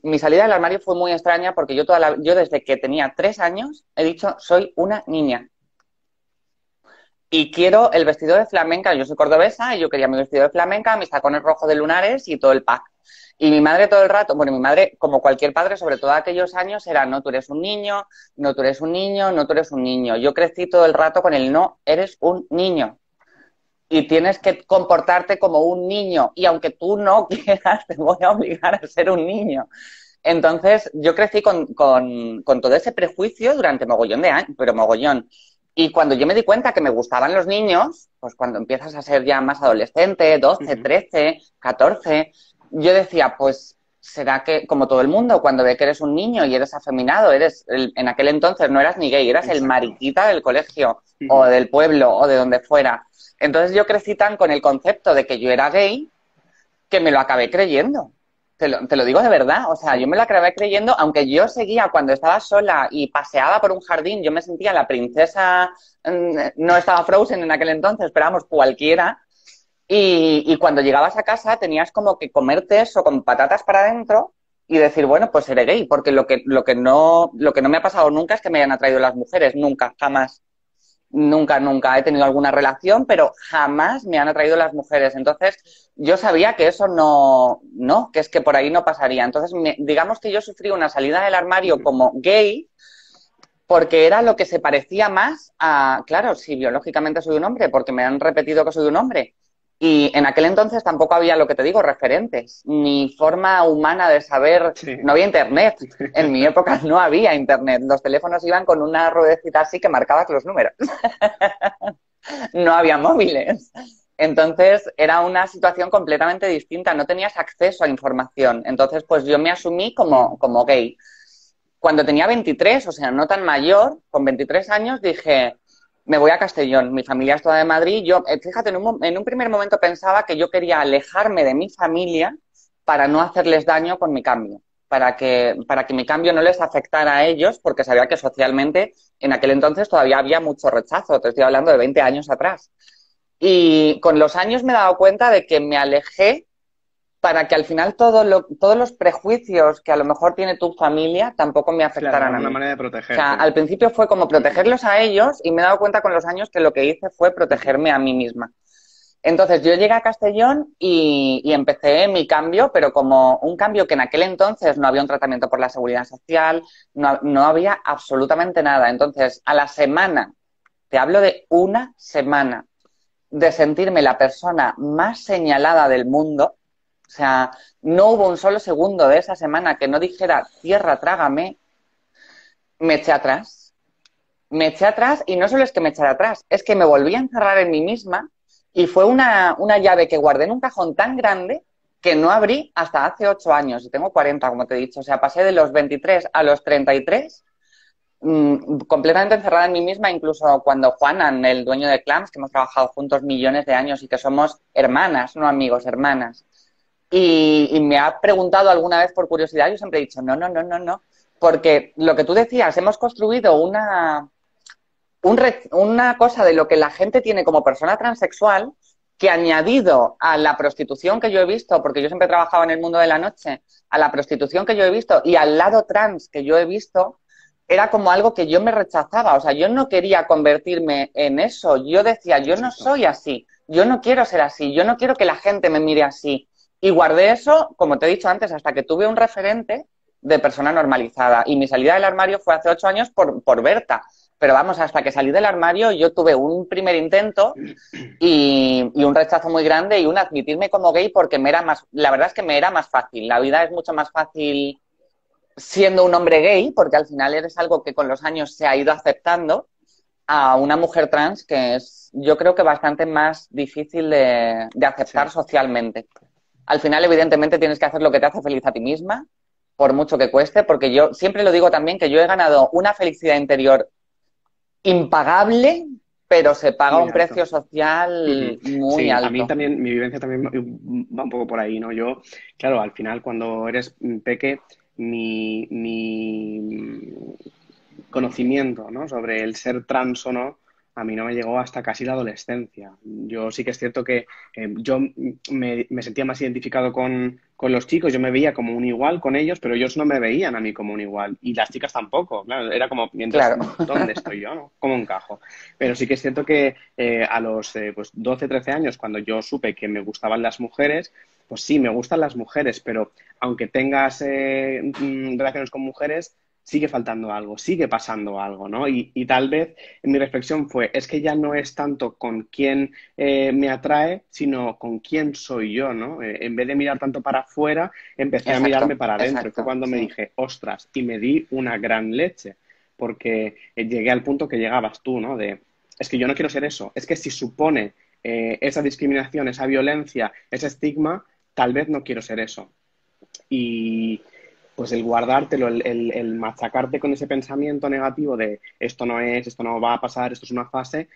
mi salida del armario fue muy extraña porque yo desde que tenía 3 años he dicho soy una niña. Y quiero el vestido de flamenca. Yo soy cordobesa y yo quería mi vestido de flamenca, mis tacones rojos de lunares y todo el pack. Y mi madre todo el rato, bueno, mi madre, como cualquier padre, sobre todo aquellos años, era no, tú eres un niño, no, tú eres un niño, no, tú eres un niño. Yo crecí todo el rato con el no, eres un niño. Y tienes que comportarte como un niño. Y aunque tú no quieras, te voy a obligar a ser un niño. Entonces, yo crecí con todo ese prejuicio durante mogollón de años, pero mogollón. Y cuando yo me di cuenta que me gustaban los niños, pues cuando empiezas a ser ya más adolescente, 12, Ujú. 13, 14, yo decía, pues será que, como todo el mundo, cuando ve que eres un niño y eres afeminado, en aquel entonces no eras ni gay, eras el Exacto. mariquita del colegio o Ujú. del pueblo o de donde fuera. Entonces yo crecí tan con el concepto de que yo era gay que me lo acabé creyendo. Te lo digo de verdad, o sea, yo Sí. me lo acabé creyendo, aunque yo seguía cuando estaba sola y paseaba por un jardín, yo me sentía la princesa, no estaba Frozen en aquel entonces, pero vamos, cualquiera, y cuando llegabas a casa tenías como que comerte eso con patatas para adentro y decir, bueno, pues seré gay, porque lo que no me ha pasado nunca es que me hayan atraído las mujeres, nunca, jamás. Nunca, nunca he tenido alguna relación, pero jamás me han atraído las mujeres. Entonces, yo sabía que eso no, que es que por ahí no pasaría. Entonces, digamos que yo sufrí una salida del armario Ujú. como gay porque era lo que se parecía más a, claro, si biológicamente soy un hombre, porque me han repetido que soy un hombre. Y en aquel entonces tampoco había, lo que te digo, referentes, ni forma humana de saber, Sí. no había internet. En mi época no había internet. Los teléfonos iban con una ruedecita así que marcabas los números. No había móviles. Entonces era una situación completamente distinta, no tenías acceso a información. Entonces, pues yo me asumí Mm. como gay. Cuando tenía 23, o sea, no tan mayor, con 23 años, dije, me voy a Castellón, mi familia es toda de Madrid. Yo, fíjate, en un primer momento pensaba que yo quería alejarme de mi familia para no hacerles daño con mi cambio, para que mi cambio no les afectara a ellos, porque sabía que socialmente en aquel entonces todavía había mucho rechazo, te estoy hablando de 20 años atrás. Y con los años me he dado cuenta de que me alejé para que al final todos los prejuicios que a lo mejor tiene tu familia tampoco me Claro, era afectaran a una mí. manera de O sea, protegerte. al principio fue como Ujú. protegerlos a ellos y me he dado cuenta con los años que lo que hice fue Ujú. protegerme a mí misma. Entonces yo llegué a Castellón y empecé mi cambio, pero como un cambio que en aquel entonces no había un tratamiento por la seguridad social, no había absolutamente nada. Entonces, a la semana, te hablo de una semana, de sentirme la persona más señalada del mundo. O sea, no hubo un solo segundo de esa semana que no dijera tierra, trágame, me eché atrás. Me eché atrás y no solo es que me echara atrás, es que me volví a encerrar en mí misma y fue una llave que guardé en un cajón tan grande que no abrí hasta hace 8 años y tengo 40, como te he dicho. O sea, pasé de los 23 a los 33 completamente encerrada en mí misma, incluso cuando Juanan, el dueño de Clams, que hemos trabajado juntos millones de años y que somos hermanas, no amigos, hermanas, y me ha preguntado alguna vez por curiosidad, yo siempre he dicho, no, no, no, no, no, porque lo que tú decías, hemos construido una cosa de lo que la gente tiene como persona transexual, que añadido a la prostitución que yo he visto, porque yo siempre he trabajado en el mundo de la noche, a la prostitución que yo he visto y al lado trans que yo he visto, era como algo que yo me rechazaba, o sea, yo no quería convertirme en eso, yo decía, yo no Exacto. soy así, yo no quiero ser así, yo no quiero que la gente me mire así. Y guardé eso, como te he dicho antes, hasta que tuve un referente de persona normalizada. Y mi salida del armario fue hace 8 años por Berta. Pero vamos, hasta que salí del armario yo tuve un primer intento y un rechazo muy grande y un admitirme como gay porque me era más, la verdad es que me era más fácil. La vida es mucho más fácil siendo un hombre gay, porque al final eres algo que con los años se ha ido aceptando, a una mujer trans que es, yo creo que bastante más difícil de aceptar Sí. socialmente. Al final, evidentemente, tienes que hacer lo que te hace feliz a ti misma, por mucho que cueste, porque yo siempre lo digo también que yo he ganado una felicidad interior impagable, pero se paga Muy un alto. precio social Ujú. muy Sí, a mí alto. también, mi vivencia también va un poco por ahí, ¿no? Yo, claro, al final cuando eres peque, mi conocimiento, ¿no? sobre el ser trans o no, a mí no me llegó hasta casi la adolescencia. Yo sí que es cierto que yo me sentía más identificado con los chicos, yo me veía como un igual con ellos, pero ellos no me veían a mí como un igual. Y las chicas tampoco, claro, era como, "¿Y entonces, Claro, ¿dónde estoy yo? ¿No? ¿Cómo encajo?". Pero sí que es cierto que a los pues 12, 13 años, cuando yo supe que me gustaban las mujeres, pues sí, me gustan las mujeres, pero aunque tengas relaciones con mujeres, sigue faltando algo, sigue pasando algo, ¿no? Y tal vez mi reflexión fue, es que ya no es tanto con quién me atrae, sino con quién soy yo, ¿no? En vez de mirar tanto para afuera, empecé a mirarme exacto, para adentro. Y fue exacto, cuando me sí, dije, ostras, y me di una gran leche, porque llegué al punto que llegabas tú, ¿no? De, es que yo no quiero ser eso, es que si supone esa discriminación, esa violencia, ese estigma, tal vez no quiero ser eso. Y pues el guardártelo, el machacarte con ese pensamiento negativo de esto no es, esto no va a pasar, esto es una fase,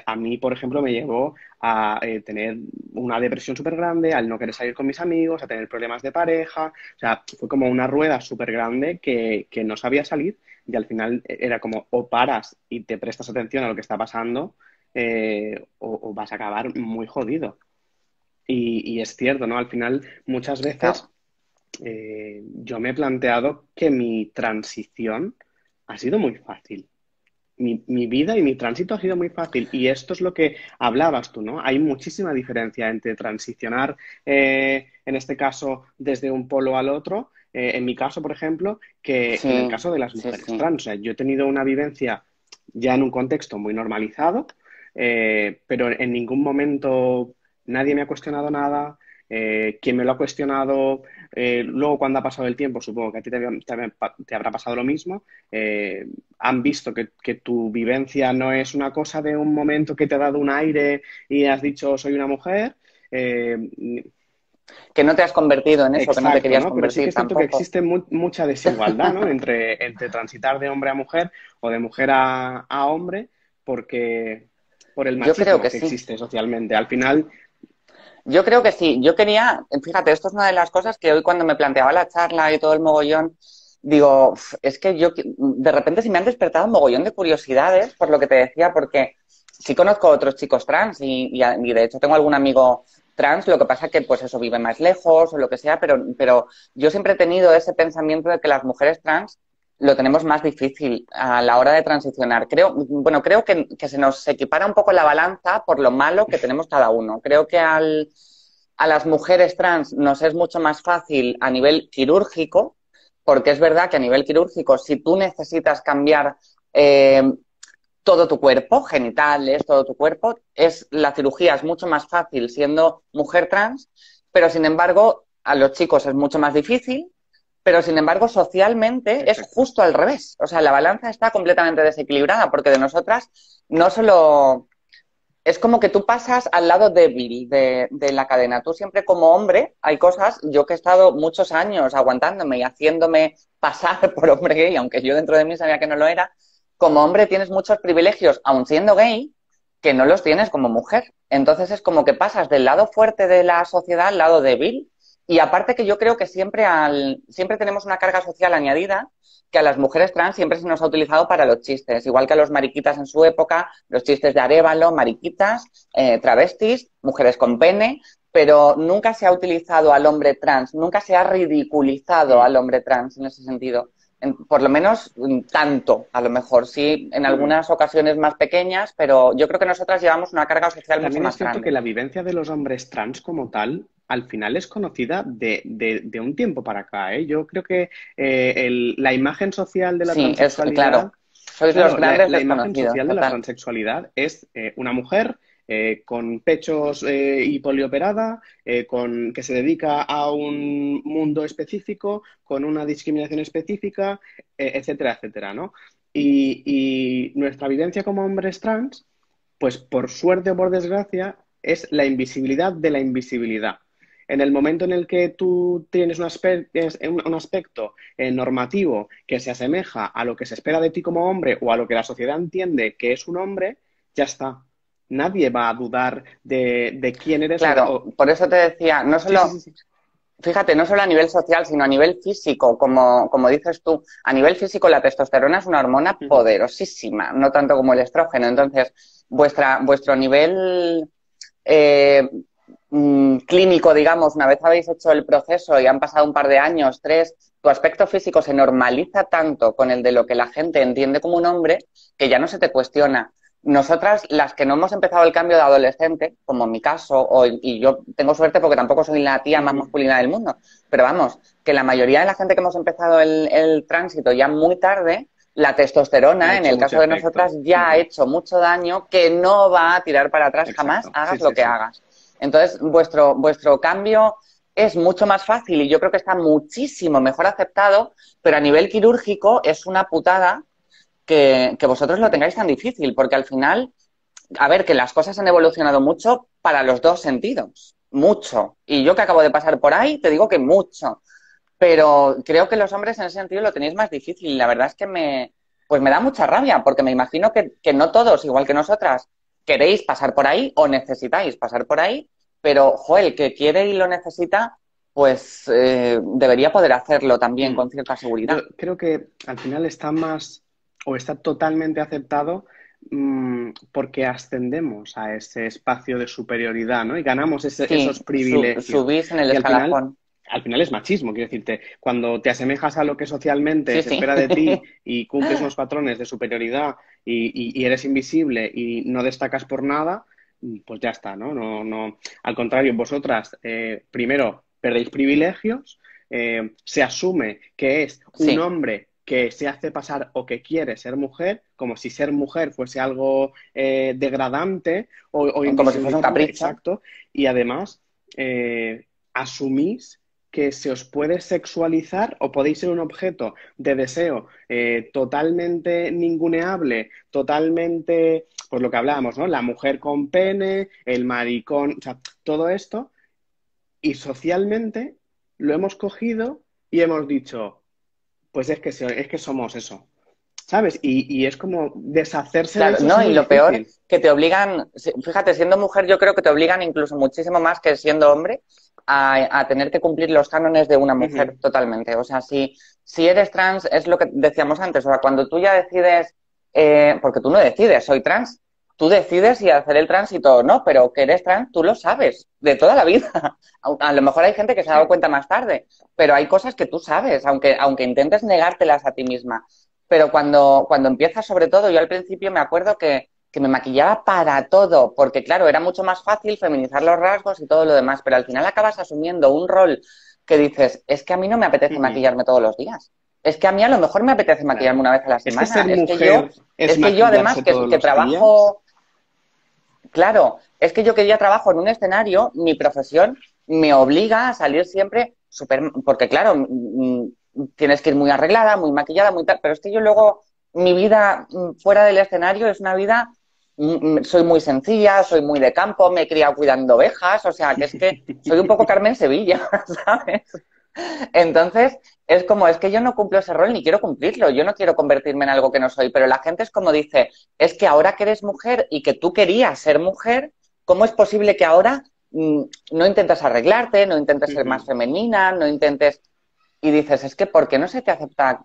a mí, por ejemplo, me llevó a tener una depresión súper grande, al no querer salir con mis amigos, a tener problemas de pareja. O sea, fue como una rueda súper grande que no sabía salir y al final era como o paras y te prestas atención a lo que está pasando o vas a acabar muy jodido. Y es cierto, ¿no? Al final, muchas claro. veces yo me he planteado que mi transición ha sido muy fácil. Mi vida y mi tránsito ha sido muy fácil. Y esto es lo que hablabas tú, ¿no? Hay muchísima diferencia entre transicionar, en este caso, desde un polo al otro, en mi caso, por ejemplo, que en el Sí, caso de las sí, mujeres sí. trans. O sea, yo he tenido una vivencia ya en un contexto muy normalizado, pero en ningún momento nadie me ha cuestionado nada. Quien me lo ha cuestionado, luego cuando ha pasado el tiempo, supongo que a ti te habrá pasado lo mismo, han visto que tu vivencia no es una cosa de un momento que te ha dado un aire y has dicho soy una mujer. eh, Que no te has convertido en eso, que no te exacto, querías ¿no? Pero sí que convertir es cierto que tampoco. existe mucha desigualdad, ¿no? Entre transitar de hombre a mujer o de mujer a hombre, porque por el Yo creo machismo que que sí. existe socialmente. Al final, Yo creo que sí. Yo quería, fíjate, esto es una de las cosas que hoy cuando me planteaba la charla y todo el mogollón, digo, "Uf, es que yo de repente se me han despertado un mogollón de curiosidades por lo que te decía, porque sí conozco otros chicos trans y de hecho tengo algún amigo trans, lo que pasa que pues eso vive más lejos o lo que sea, pero yo siempre he tenido ese pensamiento de que las mujeres trans lo tenemos más difícil a la hora de transicionar. Creo, bueno, creo que se nos equipara un poco la balanza por lo malo que tenemos cada uno. Creo que a las mujeres trans nos es mucho más fácil a nivel quirúrgico, porque es verdad que a nivel quirúrgico, si tú necesitas cambiar todo tu cuerpo, genitales, todo tu cuerpo, la cirugía es mucho más fácil siendo mujer trans, pero sin embargo a los chicos es mucho más difícil, pero sin embargo socialmente es exacto. justo al revés. O sea, la balanza está completamente desequilibrada porque de nosotras no solo... Es como que tú pasas al lado débil de la cadena. Tú siempre como hombre, hay cosas, yo que he estado muchos años aguantándome y haciéndome pasar por hombre gay, aunque yo dentro de mí sabía que no lo era, como hombre tienes muchos privilegios, aun siendo gay, que no los tienes como mujer. Entonces es como que pasas del lado fuerte de la sociedad al lado débil. Y aparte que yo creo que siempre tenemos una carga social añadida que a las mujeres trans siempre se nos ha utilizado para los chistes, igual que a los mariquitas en su época, los chistes de Arévalo, mariquitas, travestis, mujeres con pene, pero nunca se ha utilizado al hombre trans, nunca se ha ridiculizado Mm. al hombre trans en ese sentido. por lo menos tanto, a lo mejor sí, en algunas ocasiones más pequeñas, pero yo creo que nosotras llevamos una carga social mucho También es más cierto que grande. la vivencia de los hombres trans como tal, al final es conocida de un tiempo para acá, ¿eh? Yo creo que la imagen social de la Sí, es transexualidad, claro, sois los claro, grandes la imagen desconocidos, social de la total. transexualidad es una mujer con pechos y polioperada, que se dedica a un mundo específico, con una discriminación específica, etcétera, etcétera, ¿no? Y nuestra vivencia como hombres trans pues por suerte o por desgracia, es la invisibilidad de la invisibilidad. En el momento en el que tú tienes un aspecto normativo que se asemeja a lo que se espera de ti como hombre o a lo que la sociedad entiende que es un hombre, ya está. Nadie va a dudar de quién eres Claro, por eso te decía, no Sí, sí, solo, sí, sí. fíjate, no solo a nivel social, sino a nivel físico, como dices tú, a nivel físico la testosterona es una hormona Ujú. poderosísima, no tanto como el estrógeno. Entonces, vuestro nivel eh, clínico, digamos, una vez habéis hecho el proceso y han pasado un par de años, tres, tu aspecto físico se normaliza tanto con el de lo que la gente entiende como un hombre que ya no se te cuestiona. Nosotras, las que no hemos empezado el cambio de adolescente, como en mi caso, y yo tengo suerte porque tampoco soy la tía más Ujú. masculina del mundo, pero vamos, que la mayoría de la gente que hemos empezado el tránsito ya muy tarde, la Ha testosterona, en hecho el mucho caso de nosotras, efecto. ya ha Ujú. hecho mucho daño que no va a tirar para atrás jamás, Exacto. Sí, hagas lo sí, que sí. hagas. Entonces, vuestro cambio es mucho más fácil y yo creo que está muchísimo mejor aceptado, pero a nivel quirúrgico es una putada que vosotros lo tengáis tan difícil, porque al final, a ver, que las cosas han evolucionado mucho para los dos sentidos, mucho. Y yo que acabo de pasar por ahí, te digo que mucho. Pero creo que los hombres en ese sentido lo tenéis más difícil y la verdad es que pues me da mucha rabia, porque me imagino que no todos, igual que nosotras, queréis pasar por ahí o necesitáis pasar por ahí, pero, joder, el que quiere y lo necesita, pues debería poder hacerlo también Mm. con cierta Yo seguridad. creo que al final está más o está totalmente aceptado porque ascendemos a ese espacio de superioridad, ¿no? Y ganamos Sí, esos privilegios. subís en el Y escalafón. al final es machismo, quiero decirte, cuando te asemejas a lo que socialmente Sí, se sí. espera de ti y cumples unos patrones de superioridad y eres invisible y no destacas por nada, pues ya está, ¿no? No, no. Al contrario, vosotras, primero, perdéis privilegios, se asume que es un Sí, hombre que se hace pasar o que quiere ser mujer, como si ser mujer fuese algo degradante o como si fuese un invisibilizante, capricho. exacto, y además asumís que se os puede sexualizar o podéis ser un objeto de deseo totalmente ninguneable, totalmente, pues lo que hablábamos, ¿no? La mujer con pene, el maricón, o sea, todo esto, y socialmente lo hemos cogido y hemos dicho, pues es que somos eso, ¿sabes? Y es como deshacerse de Claro, eso es no, y muy lo peor, difícil. que te obligan, fíjate, siendo mujer yo creo que te obligan incluso muchísimo más que siendo hombre a tener que cumplir los cánones de una mujer Ujú. totalmente. O sea, si eres trans, es lo que decíamos antes, o sea, cuando tú ya decides, porque tú no decides, soy trans, tú decides si hacer el tránsito o no, pero que eres trans, tú lo sabes de toda la vida. A lo mejor hay gente que se ha dado Sí. cuenta más tarde, pero hay cosas que tú sabes, aunque intentes negártelas a ti misma. Pero cuando empiezas, sobre todo, yo al principio me acuerdo que me maquillaba para todo, porque claro, era mucho más fácil feminizar los rasgos y todo lo demás, pero al final acabas asumiendo un rol que dices, es que a mí no me apetece Ujú. maquillarme todos los días. Es que a mí a lo mejor me apetece maquillarme Claro. una vez a la Es que semana. ser mujer es Es que yo además maquillarse todos que los días. trabajo, claro, es que yo que ya trabajo en un escenario, mi profesión me obliga a salir siempre súper, porque claro, tienes que ir muy arreglada, muy maquillada, muy tal, pero es que yo luego, mi vida fuera del escenario es una vida, soy muy sencilla, soy muy de campo, me he criado cuidando ovejas, o sea, que es que soy un poco Carmen Sevilla, ¿sabes? Entonces, es que yo no cumplo ese rol ni quiero cumplirlo, yo no quiero convertirme en algo que no soy, pero la gente es como dice, es que ahora que eres mujer y que tú querías ser mujer, ¿cómo es posible que ahora no intentes arreglarte, no intentes ser más Ujú. femenina, no intentes... Y dices, es que ¿por qué no se te acepta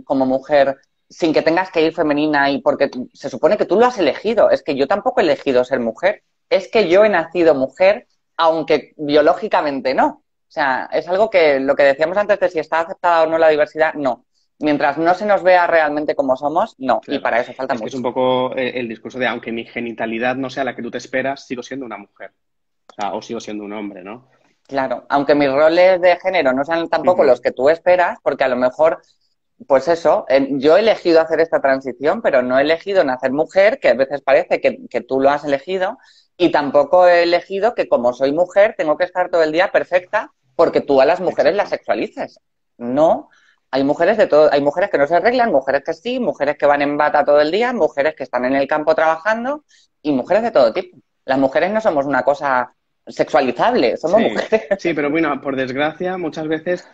como mujer sin que tengas que ir femenina y porque se supone que tú lo has elegido? Es que yo tampoco he elegido ser mujer, es que yo he Sí. nacido mujer, aunque biológicamente no. O sea, es algo que lo que decíamos antes de si está aceptada o no la diversidad, no. Mientras no se nos vea realmente como somos, no. Y Claro. para eso falta Es que es mucho. un poco el discurso de, aunque mi genitalidad no sea la que tú te esperas, sigo siendo una mujer. O sea, o sigo siendo un hombre, ¿no? Claro, aunque mis roles de género no sean tampoco Ujú. los que tú esperas, porque a lo mejor, pues eso, yo he elegido hacer esta transición, pero no he elegido nacer mujer, que a veces parece que tú lo has elegido, y tampoco he elegido que como soy mujer tengo que estar todo el día perfecta porque tú a las mujeres las Exacto. sexualices. No, hay mujeres de todo, hay mujeres que no se arreglan, mujeres que sí, mujeres que van en bata todo el día, mujeres que están en el campo trabajando y mujeres de todo tipo. Las mujeres no somos una cosa sexualizable, somos Sí, mujeres. sí, pero bueno, por desgracia, muchas veces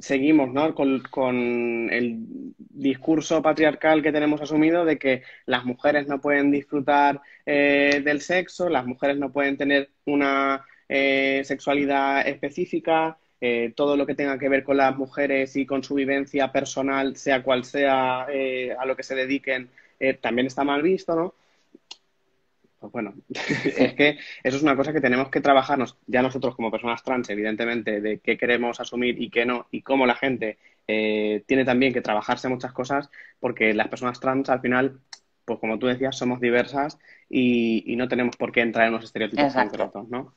seguimos, ¿no? Con el discurso patriarcal que tenemos asumido de que las mujeres no pueden disfrutar del sexo, las mujeres no pueden tener una sexualidad específica, todo lo que tenga que ver con las mujeres y con su vivencia personal, sea cual sea a lo que se dediquen, también está mal visto, ¿no? Pues bueno, es Sí, que eso es una cosa que tenemos que trabajarnos ya nosotros como personas trans, evidentemente, de qué queremos asumir y qué no, y cómo la gente tiene también que trabajarse muchas cosas, porque las personas trans al final, pues como tú decías, somos diversas y no tenemos por qué entrar en unos estereotipos exacto. concretos, ¿no?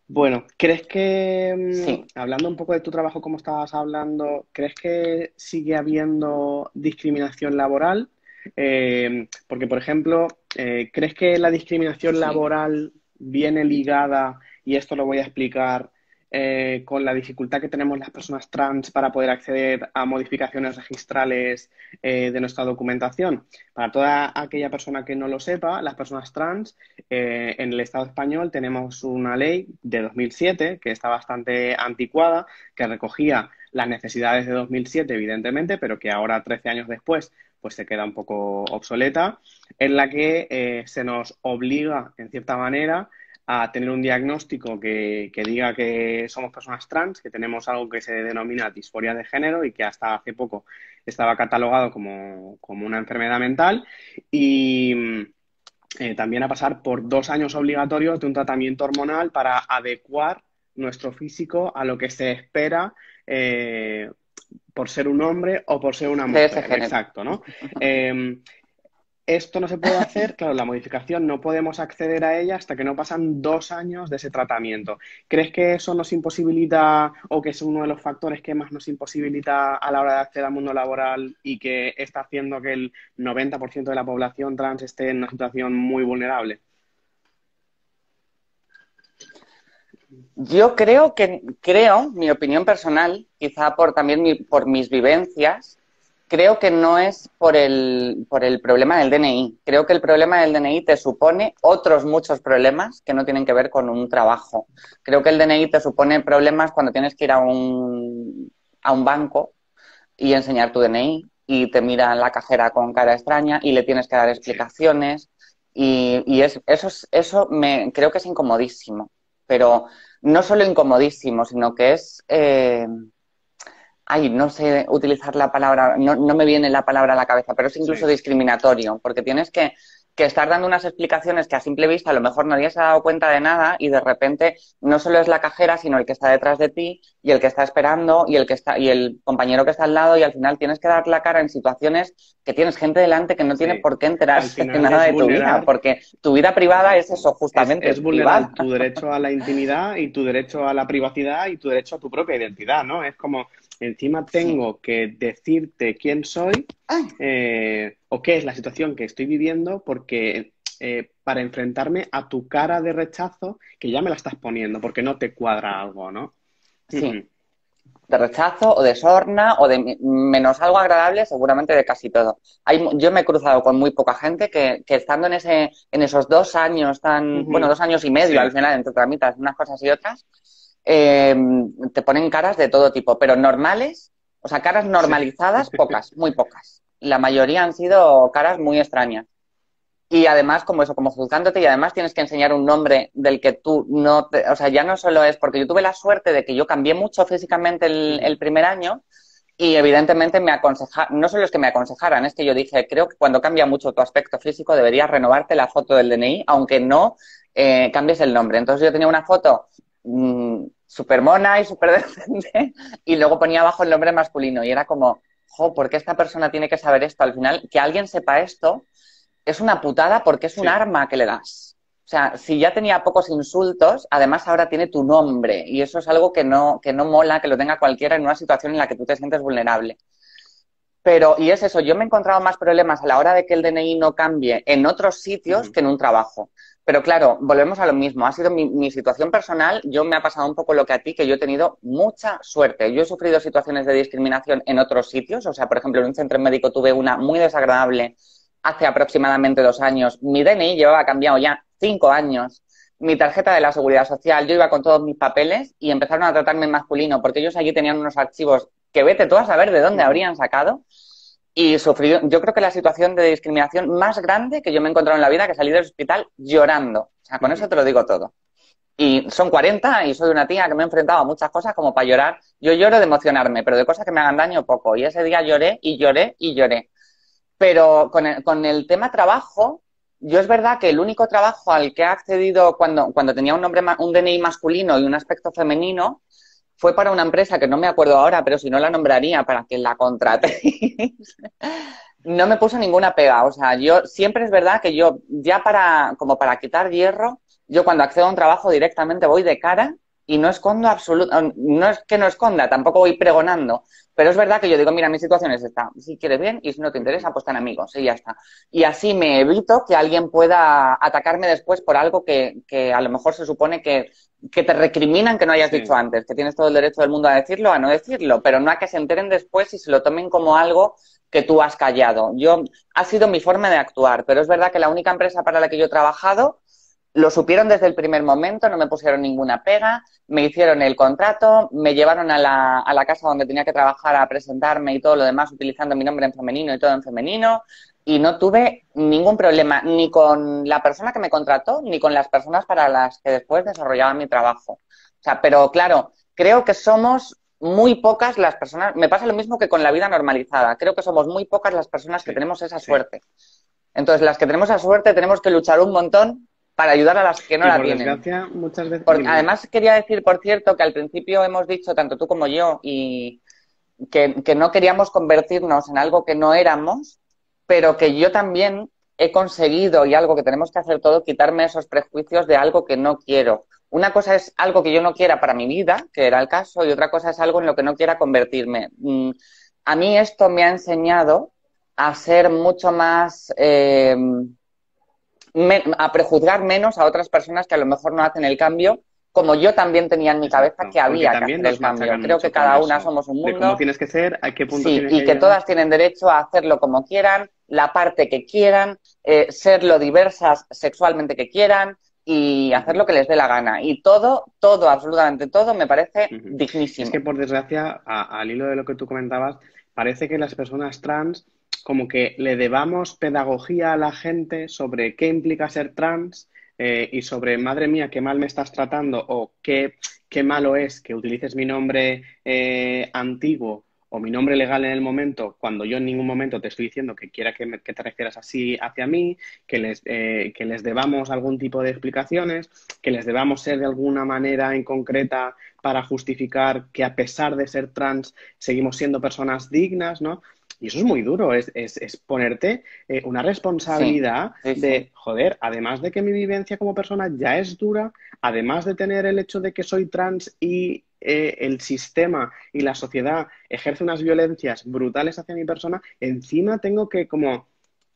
Bueno, ¿crees que, Sí. hablando un poco de tu trabajo, como estabas hablando, ¿crees que sigue habiendo discriminación laboral? Porque, por ejemplo, ¿crees que la discriminación Sí. laboral viene ligada, y esto lo voy a explicar, con la dificultad que tenemos las personas trans para poder acceder a modificaciones registrales de nuestra documentación? Para toda aquella persona que no lo sepa, las personas trans en el Estado español tenemos una ley de 2007 que está bastante anticuada, que recogía las necesidades de 2007, evidentemente, pero que ahora, 13 años después, pues se queda un poco obsoleta, en la que se nos obliga, en cierta manera, a tener un diagnóstico que diga que somos personas trans, que tenemos algo que se denomina disforia de género y que hasta hace poco estaba catalogado como una enfermedad mental. Y también a pasar por 2 años obligatorios de un tratamiento hormonal para adecuar nuestro físico a lo que se espera por ser un hombre o por ser una De ese mujer. género. Exacto, ¿no? Eh, Esto no se puede hacer, claro, la modificación no podemos acceder a ella hasta que no pasan 2 años de ese tratamiento. ¿Crees que eso nos imposibilita o que es uno de los factores que más nos imposibilita a la hora de acceder al mundo laboral y que está haciendo que el 90% de la población trans esté en una situación muy vulnerable? Yo creo, mi opinión personal, quizá por también por mis vivencias, creo que no es por el problema del DNI. Creo que el problema del DNI te supone otros muchos problemas que no tienen que ver con un trabajo. Creo que el DNI te supone problemas cuando tienes que ir a un banco y enseñar tu DNI y te mira la cajera con cara extraña y le tienes que dar Sí. explicaciones eso creo que es incomodísimo, pero no solo incomodísimo, sino que es, ay, no sé utilizar la palabra, no me viene la palabra a la cabeza, pero es incluso Sí. discriminatorio, porque tienes que estar dando unas explicaciones que a simple vista a lo mejor nadie se ha dado cuenta de nada y de repente no solo es la cajera, sino el que está detrás de ti y el que está esperando y el compañero que está al lado y al final tienes que dar la cara en situaciones que tienes gente delante que no tiene Sí. por qué Al enterarse de final nada es de tu vida, vulnerar, porque tu vida privada es exacto. eso, justamente, Es vulnerar privada. tu derecho a la intimidad y tu derecho a la privacidad y tu derecho a tu propia identidad, ¿no? Es como, encima Sí. tengo que decirte quién soy Ay, o qué es la situación que estoy viviendo porque para enfrentarme a tu cara de rechazo que ya me la estás poniendo porque no te cuadra algo, ¿no? sí, de rechazo o de sorna o de menos algo agradable, seguramente de casi todo. Yo me he cruzado con muy poca gente que estando en esos 2 años bueno, Ujú. 2 años y medio al Sí, final, entre tramitas, unas cosas y otras, eh, te ponen caras de todo tipo, pero normales, o sea, caras sí. normalizadas, pocas, muy pocas. La mayoría han sido caras muy extrañas. Y además, como eso, como juzgándote, y además tienes que enseñar un nombre del que tú no o sea, ya no solo es, porque yo tuve la suerte de que yo cambié mucho físicamente Ujú. el primer año, y evidentemente no solo es que me aconsejaran, es que yo dije, creo que cuando cambia mucho tu aspecto físico deberías renovarte la foto del DNI, aunque no cambies el nombre. Entonces yo tenía una foto súper mona y súper decente, y luego ponía abajo el nombre masculino y era como, jo, ¿por qué esta persona tiene que saber esto? Al final, que alguien sepa esto es una putada porque es un Sí, arma que le das. O sea, si ya tenía pocos insultos, además ahora tiene tu nombre y eso es algo que no mola que lo tenga cualquiera en una situación en la que tú te sientes vulnerable. Pero, y es eso, yo me he encontrado más problemas a la hora de que el DNI no cambie en otros sitios ujú, que en un trabajo. Pero claro, volvemos a lo mismo. Ha sido mi situación personal, yo me ha pasado un poco lo que a ti, que yo he tenido mucha suerte. Yo he sufrido situaciones de discriminación en otros sitios. O sea, por ejemplo, en un centro médico tuve una muy desagradable hace aproximadamente 2 años. Mi DNI llevaba cambiado ya 5 años. Mi tarjeta de la Seguridad Social, yo iba con todos mis papeles y empezaron a tratarme en masculino porque ellos allí tenían unos archivos que vete tú a saber de dónde ujú. habrían sacado y sufrí, yo creo que la situación de discriminación más grande que yo me he encontrado en la vida, que salí del hospital llorando. O sea, con eso Ujú. te lo digo todo. Y son 40 y soy una tía que me he enfrentado a muchas cosas como para llorar. Yo lloro de emocionarme, pero de cosas que me hagan daño poco. Y ese día lloré y lloré y lloré. Pero con el tema trabajo, yo es verdad que el único trabajo al que he accedido cuando tenía un nombre, un DNI masculino y un aspecto femenino, fue para una empresa que no me acuerdo ahora, pero si no la nombraría para que la contratéis. No me puso ninguna pega. O sea, yo siempre es verdad que yo ya como para quitar hierro, yo cuando accedo a un trabajo directamente voy de cara y no escondo absoluto, no es que no esconda, tampoco voy pregonando, pero es verdad que yo digo, mira, mi situación es esta, si quieres bien y si no te interesa, pues tan amigos y ya está. Y así me evito que alguien pueda atacarme después por algo que a lo mejor se supone que te recriminan que no hayas dicho Sí. antes, que tienes todo el derecho del mundo a decirlo, a no decirlo, pero no a que se enteren después y se lo tomen como algo que tú has callado. Ha sido mi forma de actuar, pero es verdad que la única empresa para la que yo he trabajado lo supieron desde el primer momento, no me pusieron ninguna pega, me hicieron el contrato, me llevaron a la casa donde tenía que trabajar a presentarme y todo lo demás utilizando mi nombre en femenino y todo en femenino y no tuve ningún problema ni con la persona que me contrató ni con las personas para las que después desarrollaba mi trabajo. O sea, pero claro, creo que somos muy pocas las personas, me pasa lo mismo que con la vida normalizada, creo que somos muy pocas las personas que Sí, tenemos esa sí. suerte. Entonces, las que tenemos esa suerte tenemos que luchar un montón para ayudar a las que no Y la por tienen. desgracia, muchas veces... Porque, Dime, dime. además, quería decir, por cierto, que al principio hemos dicho, tanto tú como yo, y que no queríamos convertirnos en algo que no éramos, pero que yo también he conseguido, y algo que tenemos que hacer todo, quitarme esos prejuicios de algo que no quiero. Una cosa es algo que yo no quiera para mi vida, que era el caso, y otra cosa es algo en lo que no quiera convertirme. A mí esto me ha enseñado a ser mucho más, a prejuzgar menos a otras personas que a lo mejor no hacen el cambio, como yo también tenía en mi cabeza Exacto. que Porque había que también hacer el nos cambio. machacan Creo que mucho con cada una eso. somos un De cómo mundo. tienes que ser, a qué punto Sí, tienes y que que llegar. todas tienen derecho a hacerlo como quieran, la parte que quieran, ser lo diversas sexualmente que quieran y hacer Ujú, lo que les dé la gana. Y todo, todo, absolutamente todo me parece ujú. Es que dignísimo. por desgracia, al hilo de lo que tú comentabas, parece que las personas trans como que le debamos pedagogía a la gente sobre qué implica ser trans y sobre, madre mía, qué mal me estás tratando o qué malo es que utilices mi nombre antiguo o mi nombre legal en el momento, cuando yo en ningún momento te estoy diciendo que quiera que te refieras así hacia mí, que les debamos algún tipo de explicaciones, que les debamos ser de alguna manera en concreta para justificar que a pesar de ser trans seguimos siendo personas dignas, ¿no? Y eso es muy duro, es ponerte una Sí, responsabilidad sí, sí. de, joder, además de que mi vivencia como persona ya es dura, además de tener el hecho de que soy trans y el sistema y la sociedad ejerce unas violencias brutales hacia mi persona, encima tengo que como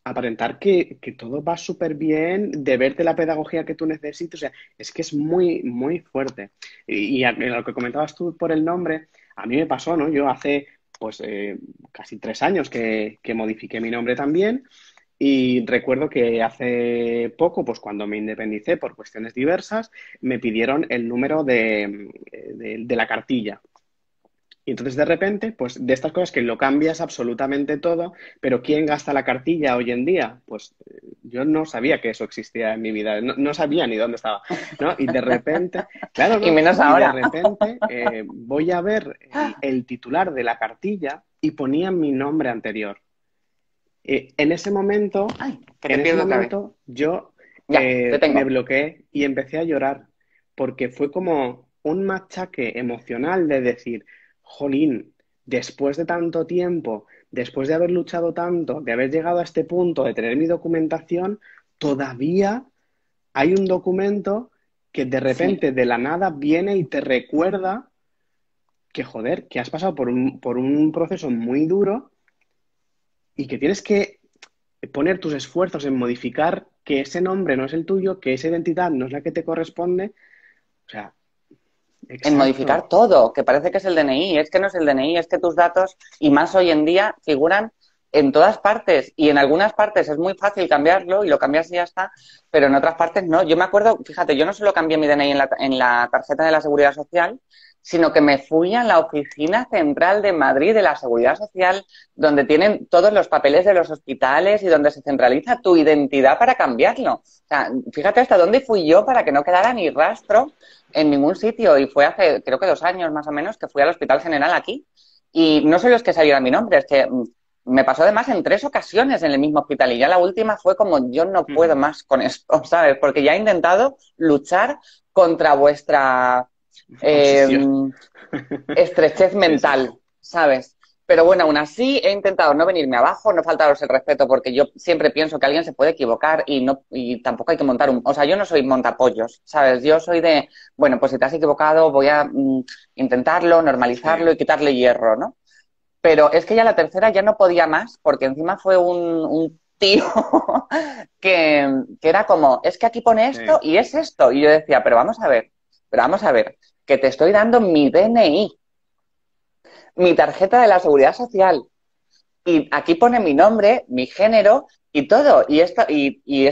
aparentar que todo va súper bien, de verte la pedagogía que tú necesitas. O sea, es que es muy, muy fuerte. Y a lo que comentabas tú por el nombre, a mí me pasó, ¿no? Yo hace pues casi 3 años que modifiqué mi nombre también. Y recuerdo que hace poco, pues cuando me independicé por cuestiones diversas, me pidieron el número de la cartilla. Y entonces de repente, pues de estas cosas que lo cambias absolutamente todo, pero ¿quién gasta la cartilla hoy en día? Pues yo no sabía que eso existía en mi vida, no sabía ni dónde estaba, ¿no? Y de repente, claro, Y ¿no? menos Y de ahora. repente voy a ver el titular de la cartilla y ponía mi nombre anterior. En ese momento, Ay, que te pierdo otra vez. yo Ya, te me tengo. bloqueé y empecé a llorar porque fue como, un machaque emocional de decir, jolín, después de tanto tiempo, después de haber luchado tanto, de haber llegado a este punto, de tener mi documentación, todavía hay un documento que de Sí, repente de la nada viene y te recuerda que, joder, que has pasado por un proceso muy duro y que tienes que poner tus esfuerzos en modificar que ese nombre no es el tuyo, que esa identidad no es la que te corresponde. O sea, en modificar exacto. todo, que parece que es el DNI, es que no es el DNI, es que tus datos, y más hoy en día, figuran en todas partes, y en algunas partes es muy fácil cambiarlo, y lo cambias y ya está, pero en otras partes no. Yo me acuerdo, fíjate, yo no solo cambié mi DNI en la tarjeta de la Seguridad Social, sino que me fui a la oficina central de Madrid de la Seguridad Social, donde tienen todos los papeles de los hospitales y donde se centraliza tu identidad para cambiarlo. O sea, fíjate hasta dónde fui yo para que no quedara ni rastro en ningún sitio, y fue hace creo que 2 años más o menos que fui al Hospital General aquí, y no solo es que saliera mi nombre, es que me pasó además en 3 ocasiones en el mismo hospital, y ya la última fue como yo no puedo Ujú. más con esto, ¿sabes? Porque ya he intentado luchar contra vuestra eh, Obsesión. estrechez Sí, sí. mental, ¿sabes? Pero bueno, aún así he intentado no venirme abajo, no faltaros el respeto, porque yo siempre pienso que alguien se puede equivocar y no, y tampoco hay que montar un... O sea, yo no soy montapollos, ¿sabes? Yo soy de, bueno, pues si te has equivocado voy a intentarlo, normalizarlo Sí. y quitarle hierro, ¿no? Pero es que ya la tercera ya no podía más, porque encima fue un tío que era como, es que aquí pone esto Sí. y es esto. Y yo decía, pero vamos a ver, que te estoy dando mi DNI, mi tarjeta de la Seguridad Social, y aquí pone mi nombre, mi género y todo. Y es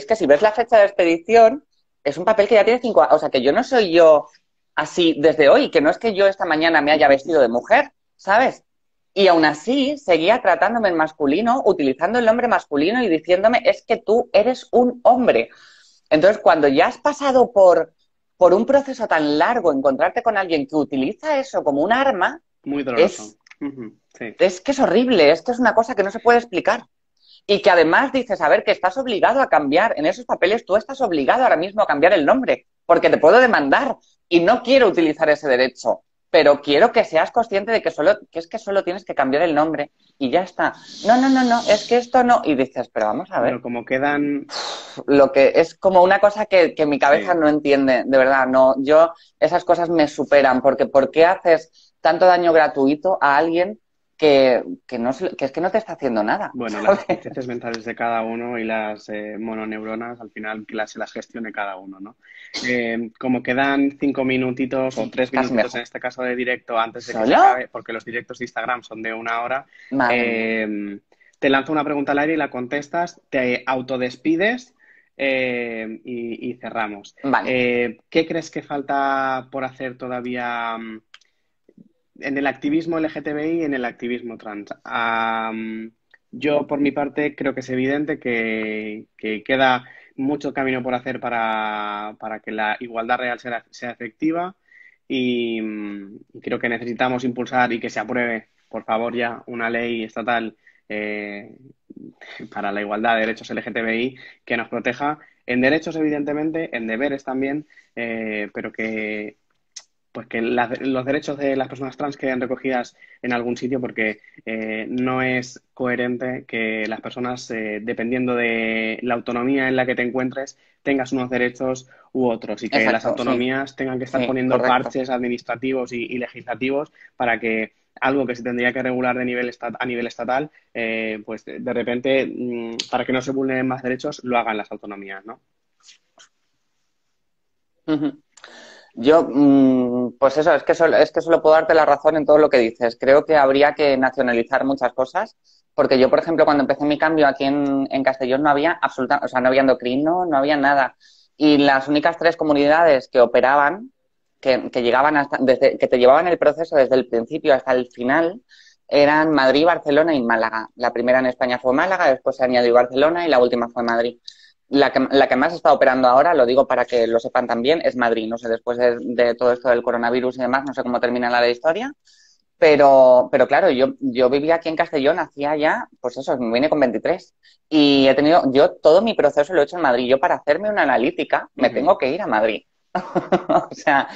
que si ves la fecha de expedición, es un papel que ya tiene 5 años. O sea, que yo no soy yo así desde hoy, que no es que yo esta mañana me haya vestido de mujer, ¿sabes? Y aún así seguía tratándome en masculino, utilizando el nombre masculino y diciéndome, es que tú eres un hombre. Entonces, cuando ya has pasado por un proceso tan largo, encontrarte con alguien que utiliza eso como un arma, Muy doloroso. es, Ujú. Sí. es que es horrible, es que es una cosa que no se puede explicar. Y que además dices, a ver, que estás obligado a cambiar, en esos papeles tú estás obligado ahora mismo a cambiar el nombre, porque te puedo demandar y no quiero utilizar ese derecho, pero quiero que seas consciente de que es que solo tienes que cambiar el nombre y ya está. No, no, no, no, es que esto no. Y dices, pero vamos a Pero ver, como quedan, lo que es como una cosa que mi cabeza sí. no entiende, de verdad, no, yo esas cosas me superan, porque ¿por qué haces tanto daño gratuito a alguien que es que no te está haciendo nada, Bueno, las ¿sabes? estupideces mentales de cada uno y las mononeuronas, al final que se las gestione cada uno, ¿no? Como quedan 5 minutitos o 3 minutitos en Casi mejor. este caso de directo antes de que se ¿Solo? acabe, porque los directos de Instagram son de 1 hora, Madre mía. te lanzo una pregunta al aire y la contestas, te autodespides y cerramos. Vale. ¿Qué crees que falta por hacer todavía en el activismo LGTBI y en el activismo trans? Yo, por mi parte, creo que es evidente que queda mucho camino por hacer para que la igualdad real sea efectiva y creo que necesitamos impulsar y que se apruebe, por favor, ya una ley estatal eh, para la igualdad de derechos LGTBI que nos proteja en derechos, evidentemente, en deberes también, pero que pues que los derechos de las personas trans queden recogidas en algún sitio porque no es coherente que las personas, dependiendo de la autonomía en la que te encuentres, tengas unos derechos u otros y que las Exacto, sí. autonomías tengan que estar Sí, poniendo correcto. parches administrativos y legislativos para que algo que se tendría que regular a nivel estatal, pues de repente, para que no se vulneren más derechos, lo hagan las autonomías, ¿no? Ujú. Yo, pues eso, es que solo puedo darte la razón en todo lo que dices. Creo que habría que nacionalizar muchas cosas, porque yo, por ejemplo, cuando empecé mi cambio aquí en Castellón no había o sea, no había endocrino, no había nada. Y las únicas 3 comunidades que operaban, que llegaban hasta, que te llevaban el proceso desde el principio hasta el final, eran Madrid, Barcelona y Málaga. La primera en España fue Málaga, después se añadió Barcelona y la última fue Madrid. La que más está operando ahora, lo digo para que lo sepan también, es Madrid. No sé, después de todo esto del coronavirus y demás, no sé cómo termina la historia, pero claro, yo vivía aquí en Castellón, hacía ya, pues eso, me vine con 23 y he tenido, yo todo mi proceso lo he hecho en Madrid. Yo para hacerme una analítica me Ujú. tengo que ir a Madrid. O sea,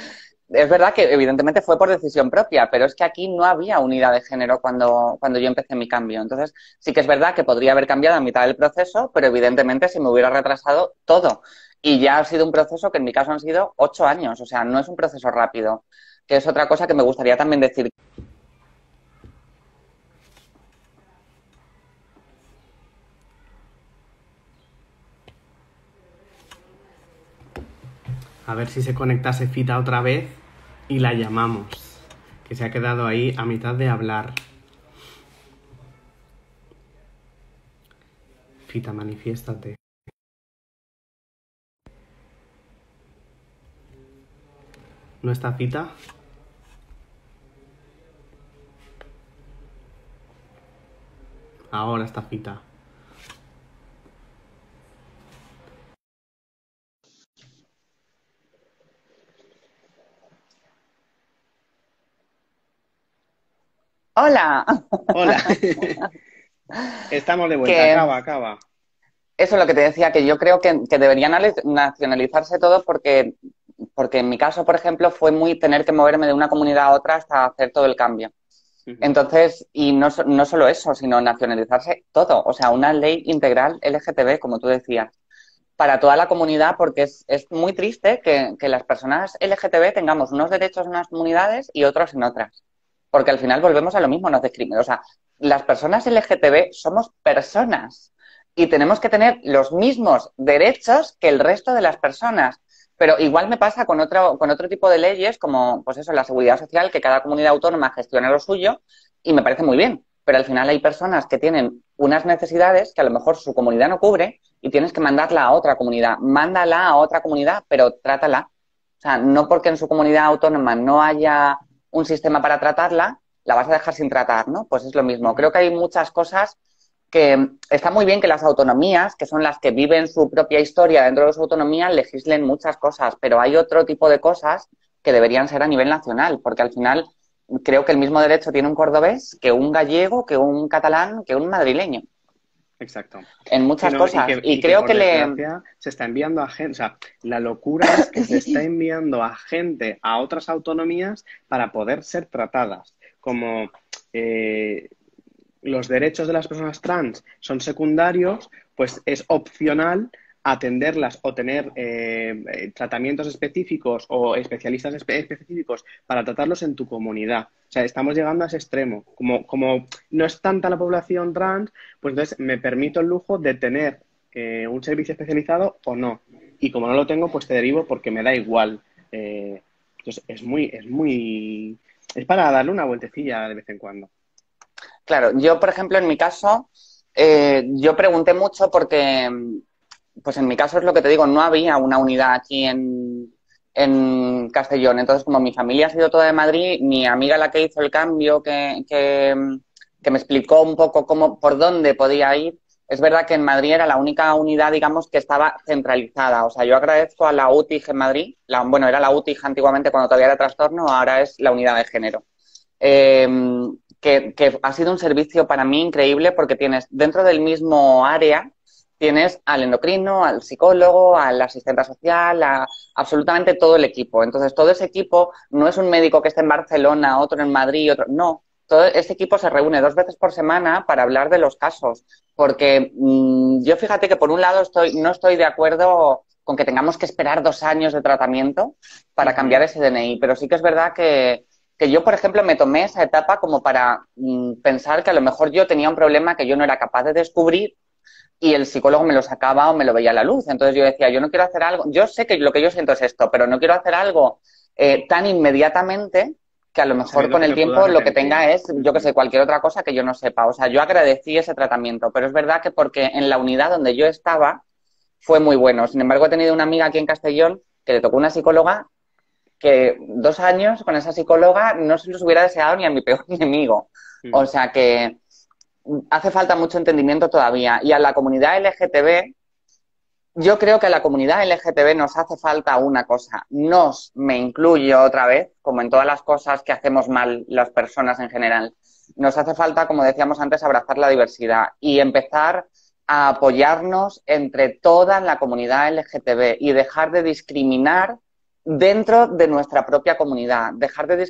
es verdad que evidentemente fue por decisión propia, pero es que aquí no había unidad de género cuando yo empecé mi cambio. Entonces, sí que es verdad que podría haber cambiado a mitad del proceso, pero evidentemente se me hubiera retrasado todo. Y ya ha sido un proceso que en mi caso han sido 8 años, o sea, no es un proceso rápido, que es otra cosa que me gustaría también decir. A ver si se conectase Fita otra vez y la llamamos, que se ha quedado ahí a mitad de hablar. Fita, manifiéstate. ¿No está Fita? Ahora está Fita. Hola, Hola. Estamos de vuelta. que Acaba. eso es lo que te decía, que yo creo que deberían nacionalizarse todo porque en mi caso, por ejemplo, fue muy tener que moverme de una comunidad a otra hasta hacer todo el cambio. Ujú. Entonces, y no solo eso, sino nacionalizarse todo, o sea, una ley integral LGTB, como tú decías, para toda la comunidad, porque es muy triste que las personas LGTB tengamos unos derechos en unas comunidades y otros en otras, porque al final volvemos a lo mismo, nos discriminan. O sea, las personas LGTB somos personas y tenemos que tener los mismos derechos que el resto de las personas. Pero igual me pasa con otro tipo de leyes, como pues eso, la seguridad social, que cada comunidad autónoma gestiona lo suyo, y me parece muy bien. Pero al final hay personas que tienen unas necesidades que a lo mejor su comunidad no cubre y tienes que mandarla a otra comunidad. Mándala a otra comunidad, pero trátala. O sea, no porque en su comunidad autónoma no haya un sistema para tratarla, la vas a dejar sin tratar, ¿no? Pues es lo mismo. Ujú. Creo que hay muchas cosas que está muy bien que las autonomías, que son las que viven su propia historia dentro de su autonomía, legislen muchas cosas, pero hay otro tipo de cosas que deberían ser a nivel nacional, porque al final creo que el mismo derecho tiene un cordobés que un gallego, que un catalán, que un madrileño, Exacto. en Sí, muchas ¿no? cosas. Y Y que creo por que le... desgracia se está enviando a gente, o sea, la locura es que se está enviando a gente a otras autonomías para poder ser tratadas. Como eh, los derechos de las personas trans son secundarios, pues es opcional atenderlas o tener tratamientos específicos o especialistas específicos para tratarlos en tu comunidad. O sea, estamos llegando a ese extremo. Como no es tanta la población trans, pues entonces me permito el lujo de tener un servicio especializado o no. Y como no lo tengo, pues te derivo porque me da igual. Entonces es para darle una vueltecilla de vez en cuando. Claro, yo, por ejemplo, en mi caso, yo pregunté mucho porque, pues en mi caso es lo que te digo, no había una unidad aquí en Castellón. Entonces, como mi familia ha sido toda de Madrid, mi amiga la que hizo el cambio, que me explicó un poco cómo, por dónde podía ir, es verdad que en Madrid era la única unidad, digamos, que estaba centralizada. O sea, yo agradezco a la UTIG en Madrid, bueno, era la UTIG antiguamente cuando todavía era trastorno, ahora es la unidad de género. Eh, que ha sido un servicio para mí increíble porque tienes dentro del mismo área, tienes al endocrino, al psicólogo, al asistente social, a absolutamente todo el equipo. Entonces, todo ese equipo no es un médico que esté en Barcelona, otro en Madrid, otro... No, todo ese equipo se reúne 2 veces por semana para hablar de los casos. Porque yo fíjate que por un lado no estoy de acuerdo con que tengamos que esperar 2 años de tratamiento para cambiar Ujú. ese DNI, pero sí que es verdad que yo, por ejemplo, me tomé esa etapa como para pensar que a lo mejor yo tenía un problema que yo no era capaz de descubrir y el psicólogo me lo sacaba o me lo veía a la luz. Entonces yo decía, yo no quiero hacer algo, yo sé que lo que yo siento es esto, pero no quiero hacer algo tan inmediatamente que a lo mejor Sabiendo con que el me puedo tiempo lo que arrepentir. tenga es, yo que Ujú. sé, cualquier otra cosa que yo no sepa. O sea, yo agradecí ese tratamiento, pero es verdad que porque en la unidad donde yo estaba fue muy bueno. Sin embargo, he tenido una amiga aquí en Castellón que le tocó una psicóloga que 2 años con esa psicóloga no se los hubiera deseado ni a mi peor enemigo. O Ujú. sea que hace falta mucho entendimiento todavía. Y a la comunidad LGTB, yo creo que a la comunidad LGTB nos hace falta una cosa. Me incluyo otra vez, como en todas las cosas que hacemos mal las personas en general. Nos hace falta, como decíamos antes, abrazar la diversidad y empezar a apoyarnos entre toda la comunidad LGTB y dejar de discriminar dentro de nuestra propia comunidad, dejar de de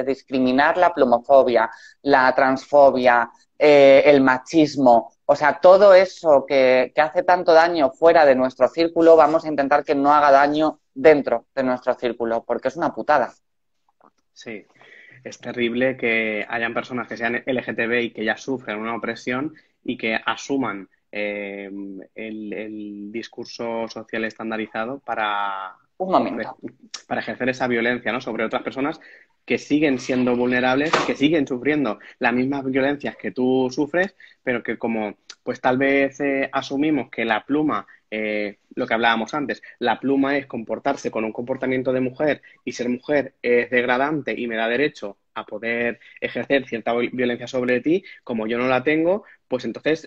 discriminar la plumofobia, la transfobia, el machismo, o sea, todo eso que hace tanto daño fuera de nuestro círculo, vamos a intentar que no haga daño dentro de nuestro círculo, porque es una putada. Sí, es terrible que hayan personas que sean LGTB y que ya sufren una opresión y que asuman el discurso social estandarizado Un ofre- momento. para ejercer esa violencia, ¿no? Sobre otras personas que siguen siendo vulnerables, que siguen sufriendo las mismas violencias que tú sufres, pero que como pues tal vez asumimos que la pluma, lo que hablábamos antes, la pluma es comportarse con un comportamiento de mujer y ser mujer es degradante y me da derecho a poder ejercer cierta violencia sobre ti, como yo no la tengo, pues entonces,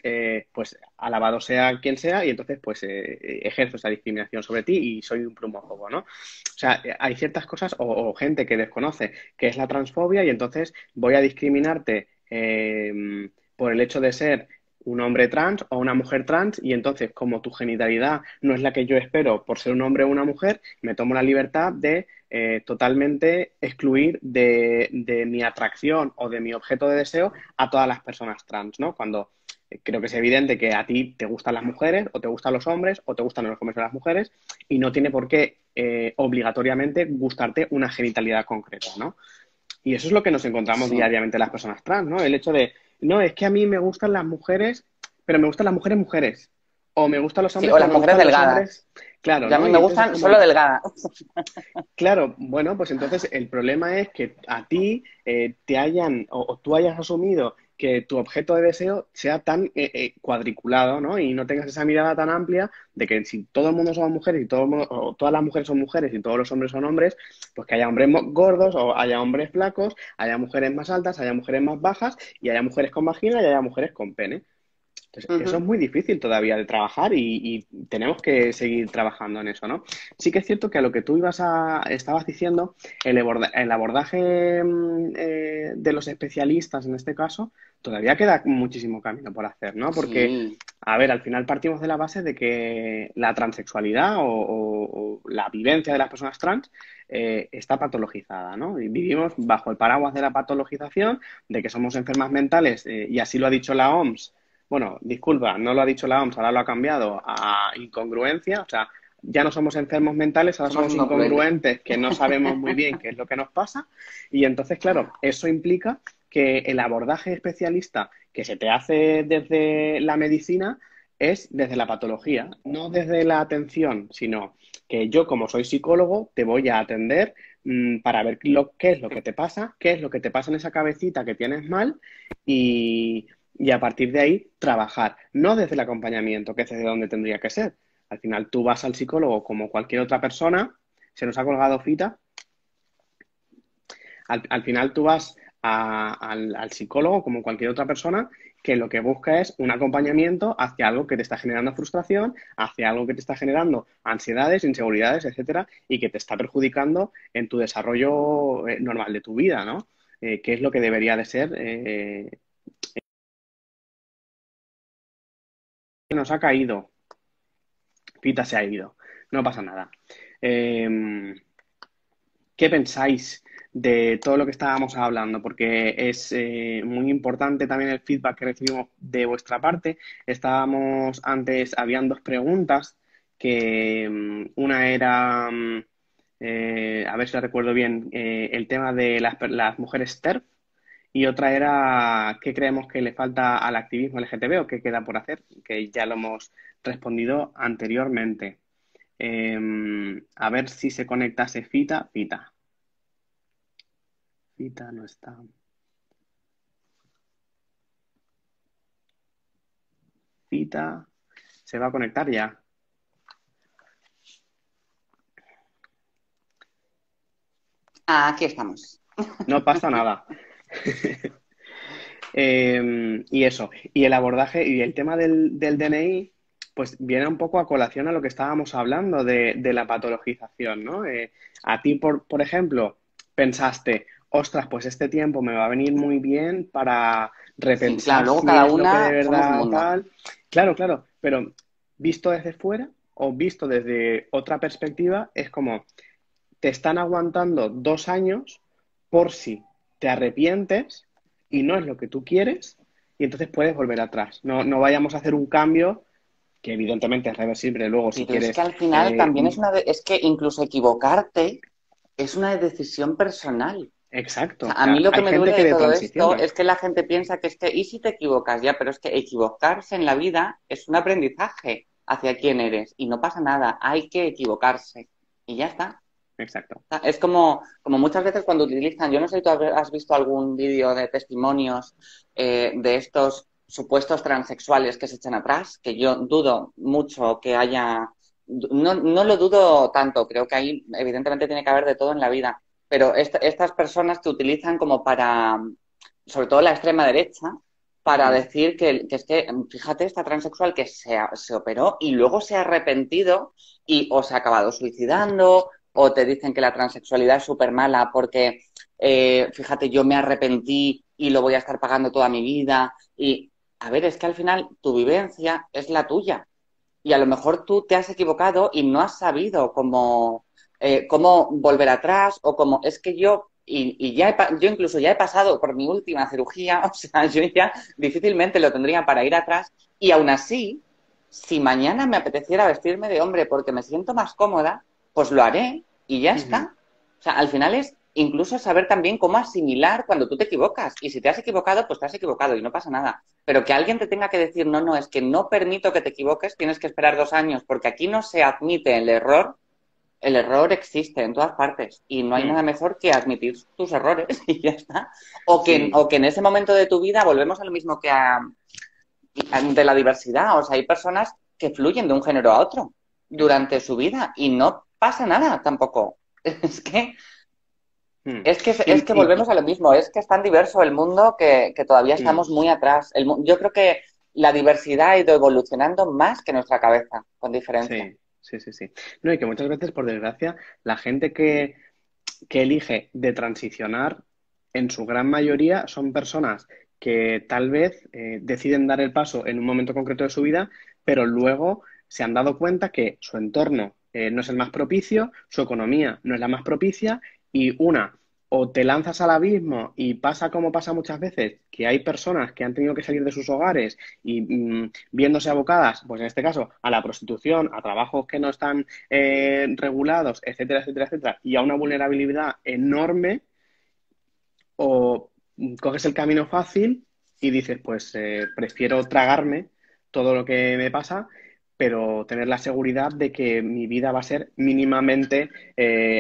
pues alabado sea quien sea y entonces pues ejerzo esa discriminación sobre ti y soy un plumófobo, ¿no? O sea, hay ciertas cosas o gente que desconoce qué es la transfobia y entonces voy a discriminarte por el hecho de ser un hombre trans o una mujer trans y entonces como tu genitalidad no es la que yo espero por ser un hombre o una mujer, me tomo la libertad de totalmente excluir de mi atracción o de mi objeto de deseo a todas las personas trans, ¿no? Cuando creo que es evidente que a ti te gustan las mujeres o te gustan los hombres o te gustan los hombres o las mujeres y no tiene por qué obligatoriamente gustarte una genitalidad concreta, ¿no? Y eso es lo que nos encontramos Sí. diariamente las personas trans, ¿no? El hecho de, no, es que a mí me gustan las mujeres, pero me gustan las mujeres mujeres. O me gustan los Sí, hombres, o pero las me mujeres gustan los delgadas. hombres. Claro, Y a ¿no? mí Y me entonces es gustan solo como, delgadas. claro, bueno, pues entonces el problema es que a ti te hayan o tú hayas asumido que tu objeto de deseo sea tan cuadriculado, ¿no? Y no tengas esa mirada tan amplia de que si todo el mundo somos mujeres y todo el mundo, o todas las mujeres son mujeres y todos los hombres son hombres, pues que haya hombres gordos o haya hombres flacos, haya mujeres más altas, haya mujeres más bajas y haya mujeres con vagina y haya mujeres con pene. Entonces, eso es Ujú. muy difícil todavía de trabajar y tenemos que seguir trabajando en eso, ¿no? Sí que es cierto que a lo que tú estabas diciendo, el abordaje de los especialistas en este caso, todavía queda muchísimo camino por hacer, ¿no? Porque, Sí, a ver, al final partimos de la base de que la transexualidad o la vivencia de las personas trans está patologizada, ¿no? Y vivimos bajo el paraguas de la patologización, de que somos enfermas mentales, y así lo ha dicho la OMS. Bueno, disculpa, no lo ha dicho la OMS, ahora lo ha cambiado a incongruencia, o sea, ya no somos enfermos mentales, ahora somos somos incongruentes. incongruentes que no sabemos muy bien qué es lo que nos pasa y entonces, claro, eso implica que el abordaje especialista que se te hace desde la medicina es desde la patología, no desde la atención, sino que yo como soy psicólogo te voy a atender para ver qué es lo que te pasa, qué es lo que te pasa en esa cabecita que tienes mal y a partir de ahí trabajar, no desde el acompañamiento, que es desde donde tendría que ser. Al final tú vas al psicólogo como cualquier otra persona, se nos ha colgado Fita, al final tú vas al psicólogo como cualquier otra persona que lo que busca es un acompañamiento hacia algo que te está generando frustración, hacia algo que te está generando ansiedades, inseguridades, etcétera, y que te está perjudicando en tu desarrollo normal de tu vida, ¿no? Que es lo que debería de ser. Nos ha caído. Pita se ha ido. No pasa nada. Eh, ¿Qué pensáis de todo lo que estábamos hablando? Porque es muy importante también el feedback que recibimos de vuestra parte. Estábamos antes, habían dos preguntas, que una era, a ver si la recuerdo bien, el tema de las mujeres TERF y otra era qué creemos que le falta al activismo LGTB o qué queda por hacer, que ya lo hemos respondido anteriormente. A ver si se conectase Fita. Fita. Fita no está. Fita. Se va a conectar ya. Aquí estamos. No pasa nada. Y eso. Y el abordaje y el tema del DNI, pues viene un poco a colación a lo que estábamos hablando de la patologización, ¿no? A ti, por ejemplo, pensaste, ostras, pues este tiempo me va a venir muy bien para Sí, claro, repensar luego si cada es lo que de una somos un verdad mundo. tal. Claro, claro, pero visto desde fuera. o visto desde otra perspectiva, es como te están aguantando 2 años por si te arrepientes y no es lo que tú quieres y entonces puedes volver atrás. No, no vayamos a hacer un cambio que evidentemente es reversible luego si Pero es que quieres. al final también es que incluso equivocarte es una decisión personal. O Exacto. sea, O a mí sea, lo que hay me gente duele que de de todo esto transiciona. es que la gente piensa que es que, ¿y si te equivocas? Ya, pero es que equivocarse en la vida es un aprendizaje hacia quién eres y no pasa nada, hay que equivocarse y ya está. Exacto. O sea, es como muchas veces cuando utilizan, yo no sé si tú has visto algún vídeo de testimonios de estos supuestos transexuales que se echan atrás, que yo dudo mucho que haya, no, no lo dudo tanto, creo que ahí evidentemente tiene que haber de todo en la vida, pero estas personas que utilizan como para, sobre todo la extrema derecha, para Mm. decir que es que, fíjate, esta transexual que se operó y luego se ha arrepentido y o se ha acabado suicidando o te dicen que la transexualidad es súper mala porque, fíjate, yo me arrepentí y lo voy a estar pagando toda mi vida. Y, a ver, es que al final tu vivencia es la tuya. Y a lo mejor tú te has equivocado y no has sabido cómo volver atrás o cómo... Es que y yo incluso ya he pasado por mi última cirugía, o sea, yo ya difícilmente lo tendría para ir atrás. Y aún así, si mañana me apeteciera vestirme de hombre porque me siento más cómoda, pues lo haré y ya Ujú. está. O sea, al final es incluso saber también cómo asimilar cuando tú te equivocas. Y si te has equivocado, pues te has equivocado y no pasa nada. Pero que alguien te tenga que decir, no, no, es que no permito que te equivoques, tienes que esperar 2 años, porque aquí no se admite el error existe en todas partes y no hay Mm. nada mejor que admitir tus errores y ya está. Sí. O que en ese momento de tu vida volvemos a lo mismo que de la diversidad, o sea, hay personas que fluyen de un género a otro durante Exacto. su vida y no pasa nada tampoco. Es que Mm. es que volvemos a lo mismo, es que es tan diverso el mundo que todavía Mm. estamos muy atrás. Yo creo que la diversidad ha ido evolucionando más que nuestra cabeza, con diferencia. Sí, sí, sí, sí. No, y que muchas veces, por desgracia, la gente que elige de transicionar, en su gran mayoría, son personas que tal vez deciden dar el paso en un momento concreto de su vida, pero luego se han dado cuenta que su entorno no es el más propicio, su economía no es la más propicia, y o te lanzas al abismo y pasa como pasa muchas veces, que hay personas que han tenido que salir de sus hogares y viéndose abocadas, pues en este caso, a la prostitución, a trabajos que no están regulados, etcétera, etcétera, etcétera, y a una vulnerabilidad enorme, o coges el camino fácil y dices, pues prefiero tragarme todo lo que me pasa, pero tener la seguridad de que mi vida va a ser mínimamente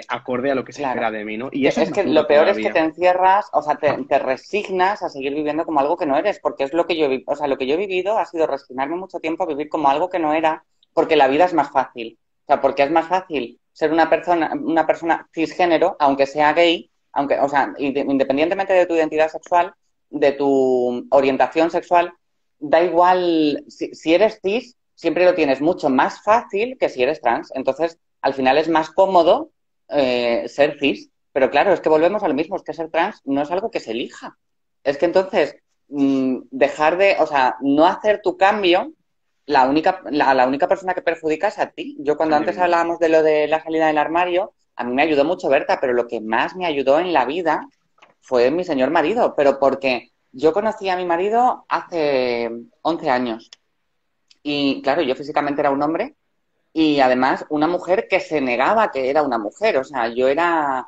acorde a lo que se espera Claro. de mí, ¿no? Y eso es Es más que duro lo peor es que te todavía. encierras, o sea, te resignas a seguir viviendo como algo que no eres, porque es lo que yo he vivido, o sea, lo que yo he vivido ha sido resignarme mucho tiempo a vivir como algo que no era, porque la vida es más fácil. O sea, porque es más fácil ser una persona cisgénero, aunque sea gay, aunque, o sea, independientemente de tu identidad sexual, de tu orientación sexual, da igual, si eres cis, siempre lo tienes mucho más fácil que si eres trans. Entonces, al final es más cómodo ser cis. Pero claro, es que volvemos a lo mismo, es que ser trans no es algo que se elija. Es que entonces, o sea, no hacer tu cambio, la única persona que perjudica es a ti. Yo cuando A ti antes mismo. hablábamos de lo de la salida del armario, a mí me ayudó mucho Berta, pero lo que más me ayudó en la vida fue mi señor marido, pero porque yo conocí a mi marido hace 11 años y claro, yo físicamente era un hombre y además una mujer que se negaba que era una mujer. O sea, yo era,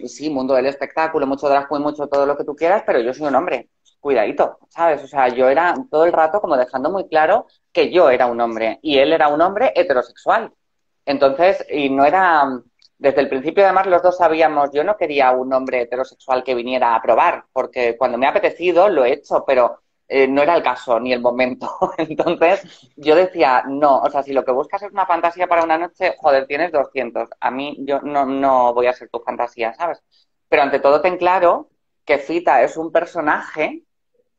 sí, mundo del espectáculo, mucho drag queen, mucho todo lo que tú quieras, pero yo soy un hombre. Cuidadito, ¿sabes? O sea, yo era todo el rato como dejando muy claro que yo era un hombre y él era un hombre heterosexual. Entonces, y no era, desde el principio además los dos sabíamos, yo no quería un hombre heterosexual que viniera a probar, porque cuando me ha apetecido lo he hecho, pero no era el caso ni el momento. Entonces, yo decía, no, o sea, si lo que buscas es una fantasía para una noche, joder, tienes 200. A mí, yo no voy a ser tu fantasía, ¿sabes? Pero ante todo ten claro que Fita es un personaje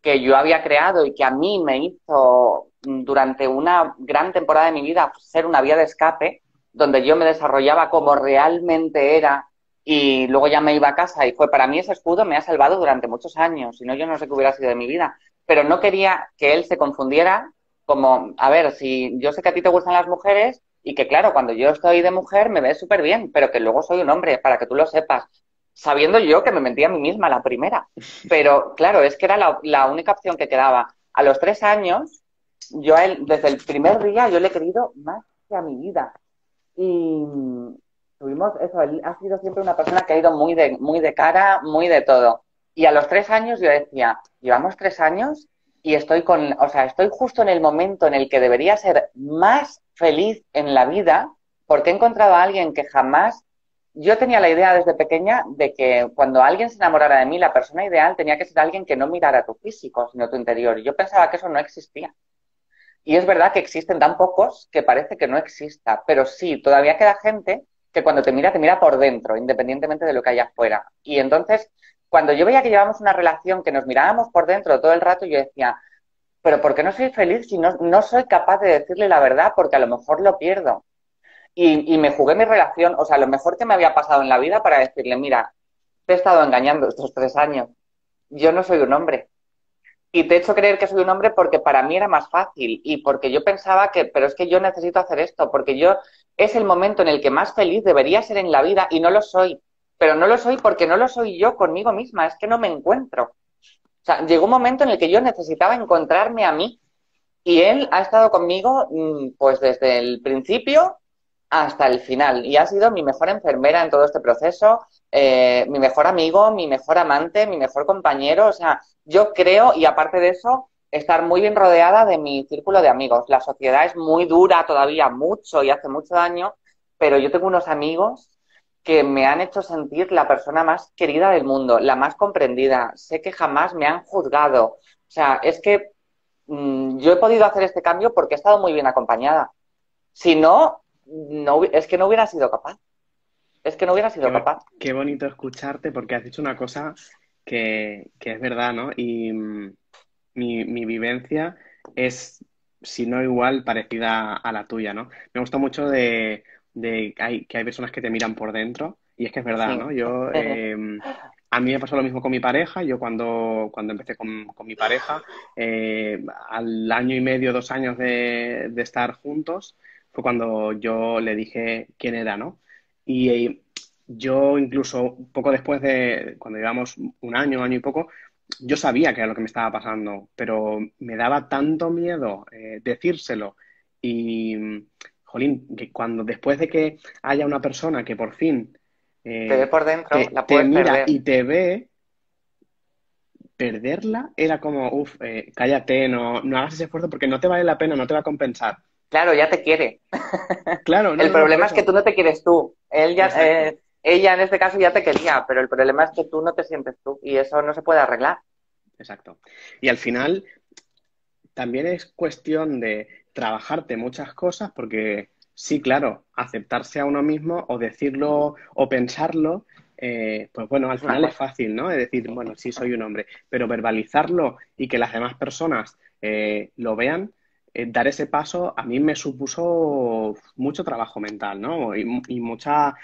que yo había creado y que a mí me hizo durante una gran temporada de mi vida ser una vía de escape, donde yo me desarrollaba como realmente era y luego ya me iba a casa y fue para mí ese escudo me ha salvado durante muchos años, si no yo no sé qué hubiera sido de mi vida, pero no quería que él se confundiera como, a ver, si yo sé que a ti te gustan las mujeres y que claro, cuando yo estoy de mujer me ves súper bien, pero que luego soy un hombre, para que tú lo sepas, sabiendo yo que me mentía a mí misma la primera. Pero claro, es que era la única opción que quedaba. A los 3 años, yo a él, desde el primer día, yo le he querido más que a mi vida. Y tuvimos eso, él ha sido siempre una persona que ha ido muy de cara, muy de todo. Y a los 3 años yo decía, llevamos 3 años y estoy o sea, estoy justo en el momento en el que debería ser más feliz en la vida, porque he encontrado a alguien que jamás, yo tenía la idea desde pequeña de que cuando alguien se enamorara de mí, la persona ideal tenía que ser alguien que no mirara tu físico, sino tu interior. Y yo pensaba que eso no existía. Y es verdad que existen tan pocos que parece que no exista, pero sí, todavía queda gente que cuando te mira por dentro, independientemente de lo que haya afuera. Y entonces, cuando yo veía que llevábamos una relación que nos mirábamos por dentro todo el rato, yo decía, pero ¿por qué no soy feliz si no soy capaz de decirle la verdad? Porque a lo mejor lo pierdo. Y me jugué mi relación, o sea, lo mejor que me había pasado en la vida para decirle, mira, te he estado engañando estos 3 años, yo no soy un hombre. Y te he hecho creer que soy un hombre porque para mí era más fácil y porque yo pensaba que, pero es que yo necesito hacer esto, porque yo es el momento en el que más feliz debería ser en la vida y no lo soy. Pero no lo soy porque no lo soy yo conmigo misma, es que no me encuentro. O sea, llegó un momento en el que yo necesitaba encontrarme a mí y él ha estado conmigo pues desde el principio hasta el final y ha sido mi mejor enfermera en todo este proceso, mi mejor amigo, mi mejor amante, mi mejor compañero. O sea, yo creo, y aparte de eso, estar muy bien rodeada de mi círculo de amigos. La sociedad es muy dura todavía, mucho y hace mucho daño, pero yo tengo unos amigos que me han hecho sentir la persona más querida del mundo, la más comprendida. Sé que jamás me han juzgado. O sea, es que yo he podido hacer este cambio porque he estado muy bien acompañada. Si no, es que no hubiera sido capaz. Es que no hubiera sido capaz. Qué bonito escucharte porque has dicho una cosa que es verdad, ¿no? Y mi vivencia es, si no igual, parecida a la tuya, ¿no? Me gusta mucho que hay personas que te miran por dentro y es que es verdad, Sí. ¿no? A mí me pasó lo mismo con mi pareja. Yo cuando empecé con mi pareja, al año y medio, 2 años de estar juntos, fue cuando yo le dije quién era, ¿no? Y yo incluso poco después de, cuando llevamos un año, año y poco, yo sabía que era lo que me estaba pasando, pero me daba tanto miedo decírselo. Y, jolín, que cuando después de que haya una persona que por fin Te ve eh, por dentro, la te puedes mira perder. y te ve, perderla era como, uff, cállate, no hagas ese esfuerzo porque no te vale la pena, no te va a compensar. Claro, ya te quiere. Claro, no, El no, no, por problema es que eso. tú no te quieres tú. Exacto, Ella en este caso ya te quería, pero el problema es que tú no te sientes tú y eso no se puede arreglar. exacto. Y al final también es cuestión de trabajarte muchas cosas porque sí, claro, aceptarse a uno mismo o decirlo o pensarlo, pues bueno, al Es una final es cosa. fácil, ¿no? Es decir, bueno, sí soy un hombre, pero verbalizarlo y que las demás personas lo vean, dar ese paso, a mí me supuso mucho trabajo mental, ¿no? Y mucha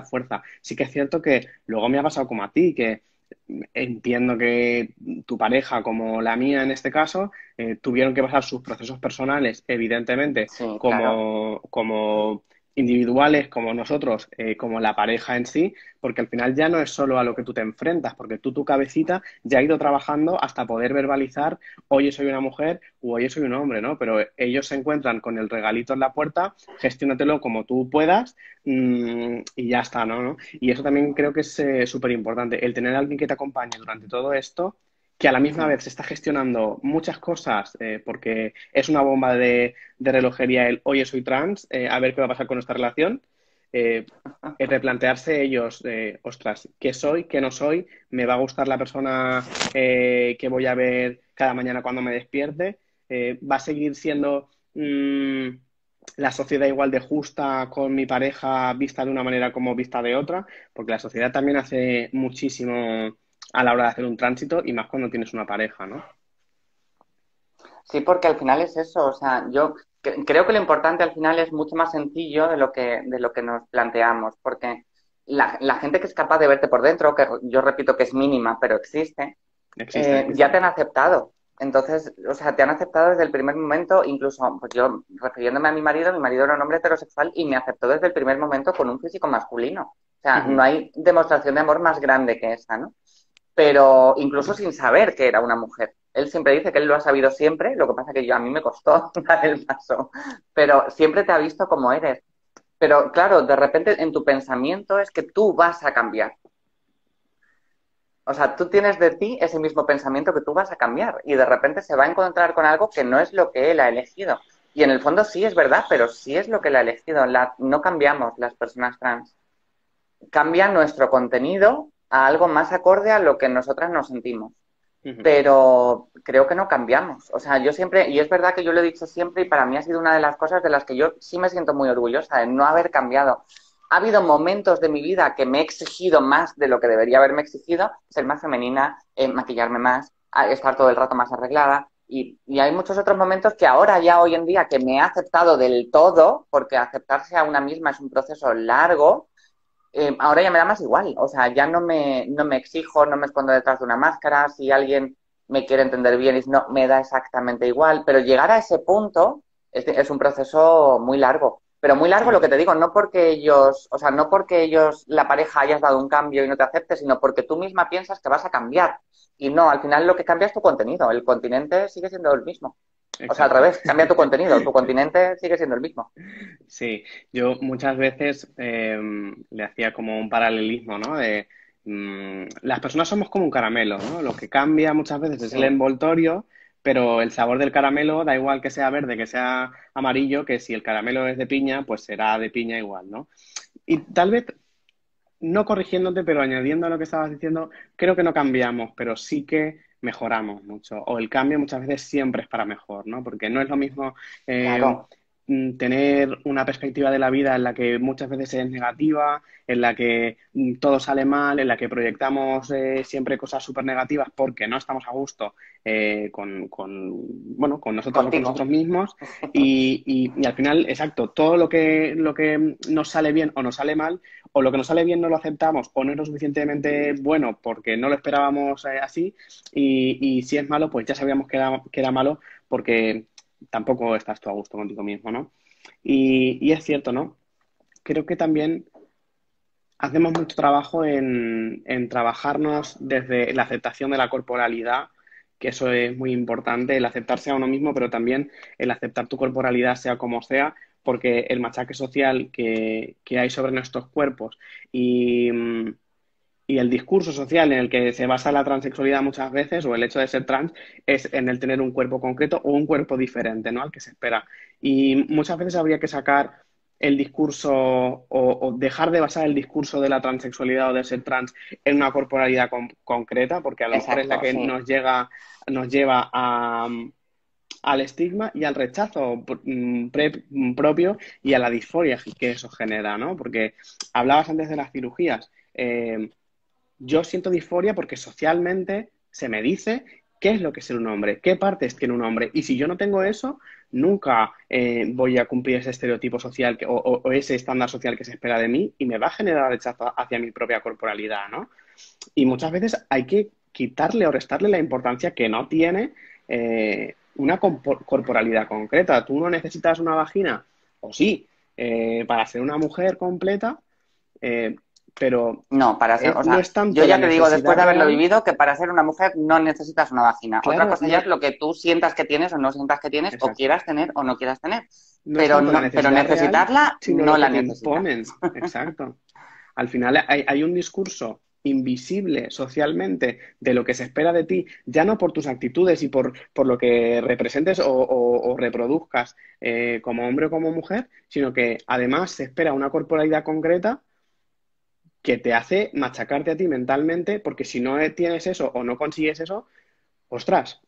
fuerza. Sí que es cierto que luego me ha pasado como a ti, que entiendo que tu pareja, como la mía en este caso, tuvieron que pasar sus procesos personales, evidentemente, Sí, claro. como individuales, como nosotros, como la pareja en sí, porque al final ya no es solo a lo que tú te enfrentas, porque tú, tu cabecita, ya ha ido trabajando hasta poder verbalizar, oye, soy una mujer o oye, soy un hombre, ¿no? Pero ellos se encuentran con el regalito en la puerta, gestiónatelo como tú puedas, y ya está, ¿no? Y eso también creo que es súper importante, el tener a alguien que te acompañe durante todo esto, que a la misma Sí. vez se está gestionando muchas cosas, porque es una bomba de relojería el, oye, soy trans, a ver qué va a pasar con nuestra relación. Eh, el replantearse ellos, ostras, ¿qué soy? ¿Qué no soy? ¿Me va a gustar la persona que voy a ver cada mañana cuando me despierte? ¿Va a seguir siendo la sociedad igual de justa con mi pareja vista de una manera como vista de otra? Porque la sociedad también hace muchísimo a la hora de hacer un tránsito y más cuando tienes una pareja, ¿no? Sí, porque al final es eso. O sea, yo creo que lo importante al final es mucho más sencillo de lo que nos planteamos, porque la gente que es capaz de verte por dentro, que yo repito que es mínima, pero existe, Existe, ya existe. te han aceptado. Entonces, o sea, te han aceptado desde el primer momento, incluso, pues yo, refiriéndome a mi marido era un hombre heterosexual y me aceptó desde el primer momento con un físico masculino. O sea, no Ujú. hay demostración de amor más grande que esa, ¿no? Pero incluso sin saber que era una mujer. Él siempre dice que él lo ha sabido siempre, lo que pasa que a mí me costó dar el paso, pero siempre te ha visto como eres. Pero claro, de repente en tu pensamiento es que tú vas a cambiar. O sea, tú tienes de ti ese mismo pensamiento que tú vas a cambiar y de repente se va a encontrar con algo que no es lo que él ha elegido. Y en el fondo sí es verdad, pero sí es lo que él ha elegido. No cambiamos las personas trans. Cambia nuestro contenido a algo más acorde a lo que nosotras nos sentimos. Ujú. Pero creo que no cambiamos. O sea, yo siempre, y es verdad que yo lo he dicho siempre y para mí ha sido una de las cosas de las que yo sí me siento muy orgullosa de no haber cambiado. Ha habido momentos de mi vida que me he exigido más de lo que debería haberme exigido, ser más femenina, maquillarme más, estar todo el rato más arreglada. Y hay muchos otros momentos que ahora ya hoy en día que me he aceptado del todo, porque aceptarse a una misma es un proceso largo, ahora ya me da más igual. O sea, ya no me exijo, no me escondo detrás de una máscara. Si alguien me quiere entender bien, y si no, me da exactamente igual. Pero llegar a ese punto es un proceso muy largo. Pero muy largo lo Claro. que te digo, no porque ellos, o sea, no porque ellos, la pareja, hayas dado un cambio y no te acepte, sino porque tú misma piensas que vas a cambiar. Y no, al final lo que cambia es tu contenido. El continente sigue siendo el mismo. O sea, al Exacto. revés, cambia tu contenido, tu continente sigue siendo el mismo. Sí, yo muchas veces le hacía como un paralelismo, ¿no? De las personas somos como un caramelo, ¿no? Lo que cambia muchas veces es Sí, el envoltorio, pero el sabor del caramelo da igual que sea verde, que sea amarillo, que si el caramelo es de piña, pues será de piña igual, ¿no? Y tal vez no corrigiéndote, pero añadiendo a lo que estabas diciendo, creo que no cambiamos, pero sí que mejoramos mucho. O el cambio muchas veces siempre es para mejor, ¿no? Porque no es lo mismo eh, claro, tener una perspectiva de la vida en la que muchas veces es negativa, en la que todo sale mal, en la que proyectamos siempre cosas súper negativas porque no estamos a gusto bueno, con nosotros o con contigo. nosotros mismos. Y al final, exacto, todo lo que nos sale bien o nos sale mal o lo que nos sale bien no lo aceptamos o no es lo suficientemente bueno porque no lo esperábamos así y si es malo pues ya sabíamos que era malo porque tampoco estás tú a gusto contigo mismo, ¿no? Y es cierto, ¿no? Creo que también hacemos mucho trabajo en trabajarnos desde la aceptación de la corporalidad, que eso es muy importante, el aceptarse a uno mismo, pero también el aceptar tu corporalidad sea como sea, porque el machaque social que hay sobre nuestros cuerpos y, y el discurso social en el que se basa la transexualidad muchas veces, o el hecho de ser trans, es en el tener un cuerpo concreto o un cuerpo diferente, ¿no? Al que se espera. Y muchas veces habría que sacar el discurso o dejar de basar el discurso de la transexualidad o de ser trans en una corporalidad concreta, porque a lo mejor es la Exacto, que sí. nos lleva al estigma y al rechazo propio y a la disforia que eso genera, ¿no? Porque hablabas antes de las cirugías. Yo siento disforia porque socialmente se me dice qué es lo que es ser un hombre, qué partes tiene un hombre. Y si yo no tengo eso, nunca voy a cumplir ese estereotipo social o ese estándar social que se espera de mí y me va a generar rechazo hacia mi propia corporalidad, ¿no? Y muchas veces hay que quitarle o restarle la importancia que no tiene una corporalidad concreta. Tú no necesitas una vagina, o sí, para ser una mujer completa, eh, pero No, para ser, o no sea, es yo tanto la ya te digo, después necesidad de haberlo real, vivido, que para ser una mujer no necesitas una vagina. Otra claro, cosa no, ya es lo que tú sientas que tienes o no sientas que tienes, o exacto. quieras tener o no quieras tener. No es Pero tanto la no, pero necesidad real, necesitarla sino no lo que la te necesitas. imponen, exacto. Al final hay un discurso invisible socialmente de lo que se espera de ti, ya no por tus actitudes y por lo que representes o reproduzcas como hombre o como mujer, sino que además se espera una corporalidad concreta que te hace machacarte a ti mentalmente, porque si no tienes eso o no consigues eso, ostras.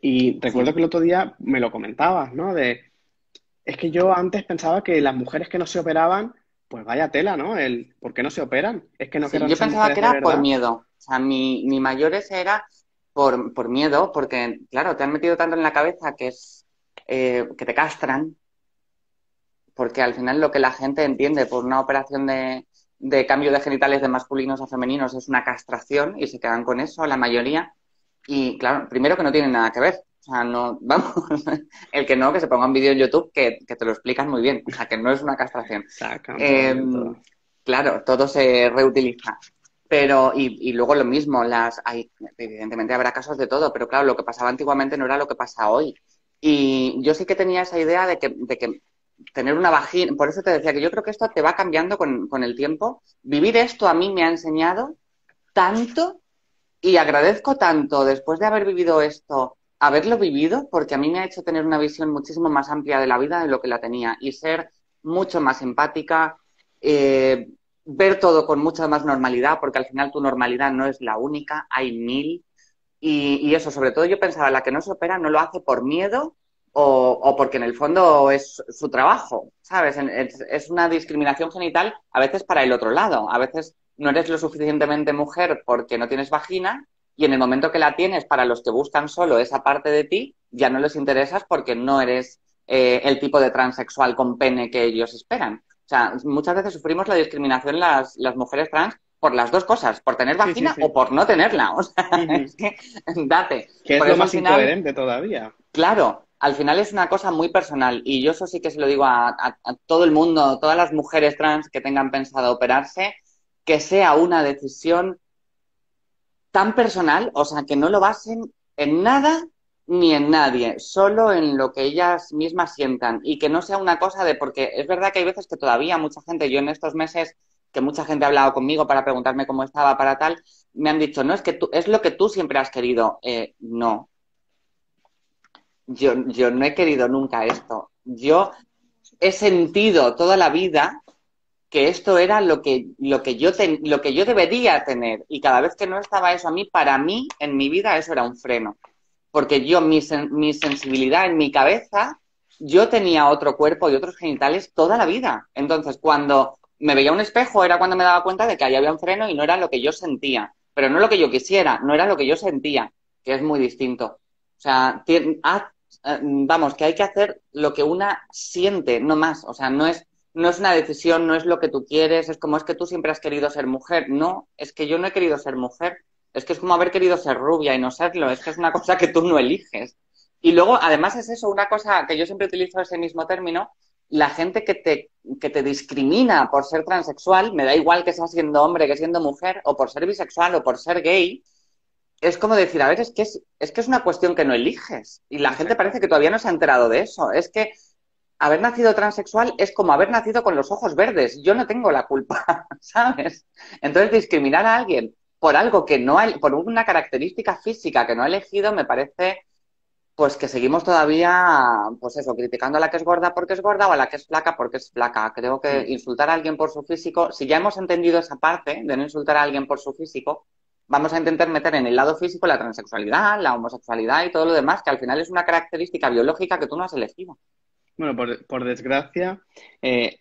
Y recuerdo Sí. que el otro día me lo comentabas, ¿no? Es que yo antes pensaba que las mujeres que no se operaban, pues vaya tela, ¿no? ¿Por qué no se operan? ¿Es que no Sí, querrán yo ser pensaba mujeres que de era por verdad? miedo. O sea, mi mayor ese era por miedo, porque, claro, te han metido tanto en la cabeza que es que te castran, porque al final lo que la gente entiende por una operación de cambio de genitales de masculinos a femeninos es una castración y se quedan con eso, la mayoría. Y claro, primero que no tiene nada que ver. O sea, no, vamos, el que no, que se ponga un vídeo en YouTube que te lo explican muy bien. O sea, que no es una castración. Sacan Eh, provecho de todo. claro, todo se reutiliza. Pero, y luego lo mismo, evidentemente habrá casos de todo, pero claro, lo que pasaba antiguamente no era lo que pasa hoy. Y yo sí que tenía esa idea de que tener una vagina, por eso te decía que yo creo que esto te va cambiando con el tiempo. Vivir esto a mí me ha enseñado tanto y agradezco tanto después de haber vivido esto, haberlo vivido, porque a mí me ha hecho tener una visión muchísimo más amplia de la vida de lo que la tenía y ser mucho más empática, eh, ver todo con mucha más normalidad, porque al final tu normalidad no es la única, hay mil. Y eso, sobre todo yo pensaba, la que no se opera no lo hace por miedo o porque en el fondo es su trabajo, ¿sabes? Es una discriminación genital a veces para el otro lado. A veces no eres lo suficientemente mujer porque no tienes vagina y en el momento que la tienes, para los que buscan solo esa parte de ti, ya no les interesas porque no eres el tipo de transexual con pene que ellos esperan. O sea, muchas veces sufrimos la discriminación las mujeres trans por las dos cosas, por tener Sí, sí, vagina o sí. por no tenerla. O sea, Ujú. es que date. Que es Por lo eso al más final, incoherente todavía. claro, al final es una cosa muy personal y yo eso sí que se lo digo a todo el mundo, todas las mujeres trans que tengan pensado operarse, que sea una decisión tan personal, o sea, que no lo basen en nada ni en nadie, solo en lo que ellas mismas sientan y que no sea una cosa de, porque es verdad que hay veces que todavía mucha gente, yo en estos meses que mucha gente ha hablado conmigo para preguntarme cómo estaba, para tal, me han dicho, no, es que tú, es lo que tú siempre has querido. No, yo no he querido nunca esto. Yo he sentido toda la vida que esto era lo que yo debería tener. Y cada vez que no estaba eso a mí, para mí, en mi vida, eso era un freno. Porque yo, mi sensibilidad en mi cabeza, yo tenía otro cuerpo y otros genitales toda la vida. Entonces, cuando me veía un espejo, era cuando me daba cuenta de que ahí había un freno y no era lo que yo sentía. Pero no lo que yo quisiera, no era lo que yo sentía, que es muy distinto. O sea, vamos, que hay que hacer lo que una siente, no más. O sea, no es una decisión, no es lo que tú quieres, es como es que tú siempre has querido ser mujer. No, es que yo no he querido ser mujer. Es que es como haber querido ser rubia y no serlo. Es que es una cosa que tú no eliges. Y luego, además, es eso, una cosa que yo siempre utilizo ese mismo término, la gente que te discrimina por ser transexual, me da igual que sea siendo hombre que siendo mujer, o por ser bisexual o por ser gay, es como decir, a ver, es que es una cuestión que no eliges. Y la gente Exacto. parece que todavía no se ha enterado de eso. Es que haber nacido transexual es como haber nacido con los ojos verdes. Yo no tengo la culpa, ¿sabes? Entonces, discriminar a alguien por algo que no ha, por una característica física que no ha elegido, me parece, pues que seguimos todavía, pues eso, criticando a la que es gorda porque es gorda o a la que es flaca porque es flaca. Creo que Mm. insultar a alguien por su físico, si ya hemos entendido esa parte de no insultar a alguien por su físico, vamos a intentar meter en el lado físico la transexualidad, la homosexualidad y todo lo demás, que al final es una característica biológica que tú no has elegido. Bueno, por desgracia,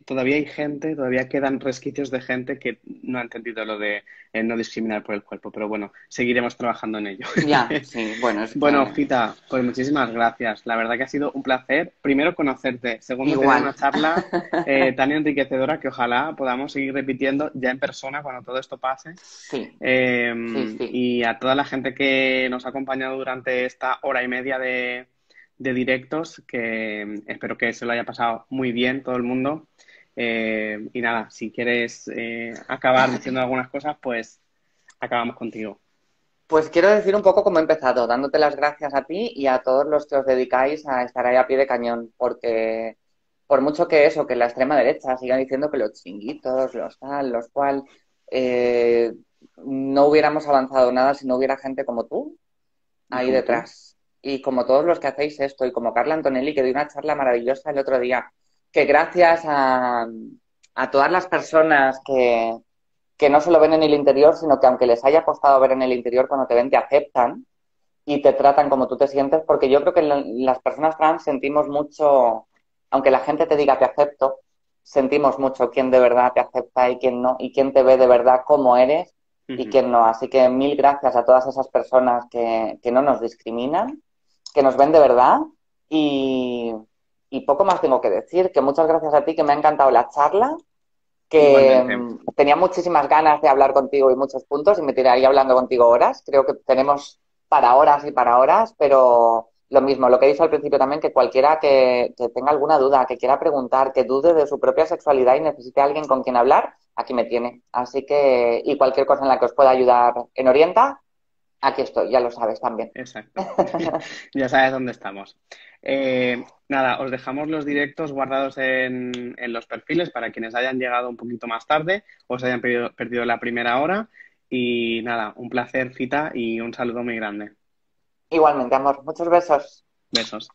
todavía hay gente, todavía quedan resquicios de gente que no ha entendido lo de no discriminar por el cuerpo, pero bueno, seguiremos trabajando en ello. Ya, sí, bueno, es Bueno, que Fita, pues muchísimas gracias. La verdad que ha sido un placer, primero conocerte, segundo tener igual. una charla tan enriquecedora que ojalá podamos seguir repitiendo ya en persona cuando todo esto pase. Sí, Eh, sí, sí. y a toda la gente que nos ha acompañado durante esta hora y media de directos, que espero que se lo haya pasado muy bien todo el mundo. Y nada, si quieres acabar diciendo algunas cosas, pues acabamos contigo. Pues quiero decir un poco cómo he empezado, dándote las gracias a ti y a todos los que os dedicáis a estar ahí a pie de cañón, porque por mucho que eso, que la extrema derecha siga diciendo que los chinguitos, los tal, los cual, eh, no hubiéramos avanzado nada si no hubiera gente como tú Y ahí como tú. detrás. Y como todos los que hacéis esto, y como Carla Antonelli, que dio una charla maravillosa el otro día, que gracias a todas las personas que no solo ven en el interior, sino que aunque les haya costado ver en el interior, cuando te ven te aceptan y te tratan como tú te sientes, porque yo creo que las personas trans sentimos mucho, aunque la gente te diga te acepto, sentimos mucho quién de verdad te acepta y quién no, y quién te ve de verdad como eres y Ujú. quién no. Así que mil gracias a todas esas personas que no nos discriminan, que nos ven de verdad y, y poco más tengo que decir, que muchas gracias a ti, que me ha encantado la charla, que Igualmente. tenía muchísimas ganas de hablar contigo y muchos puntos y me tiraría hablando contigo horas. Creo que tenemos para horas y para horas, pero lo mismo, lo que he dicho al principio también, que cualquiera que tenga alguna duda, que quiera preguntar, que dude de su propia sexualidad y necesite a alguien con quien hablar, aquí me tiene. Así que, y cualquier cosa en la que os pueda ayudar en Orienta, aquí estoy, ya lo sabes también. Exacto. Ya sabes dónde estamos. Nada, os dejamos los directos guardados en los perfiles para quienes hayan llegado un poquito más tarde, os hayan perdido la primera hora. Y nada, un placer, Fita, y un saludo muy grande. Igualmente, amor, muchos besos. Besos.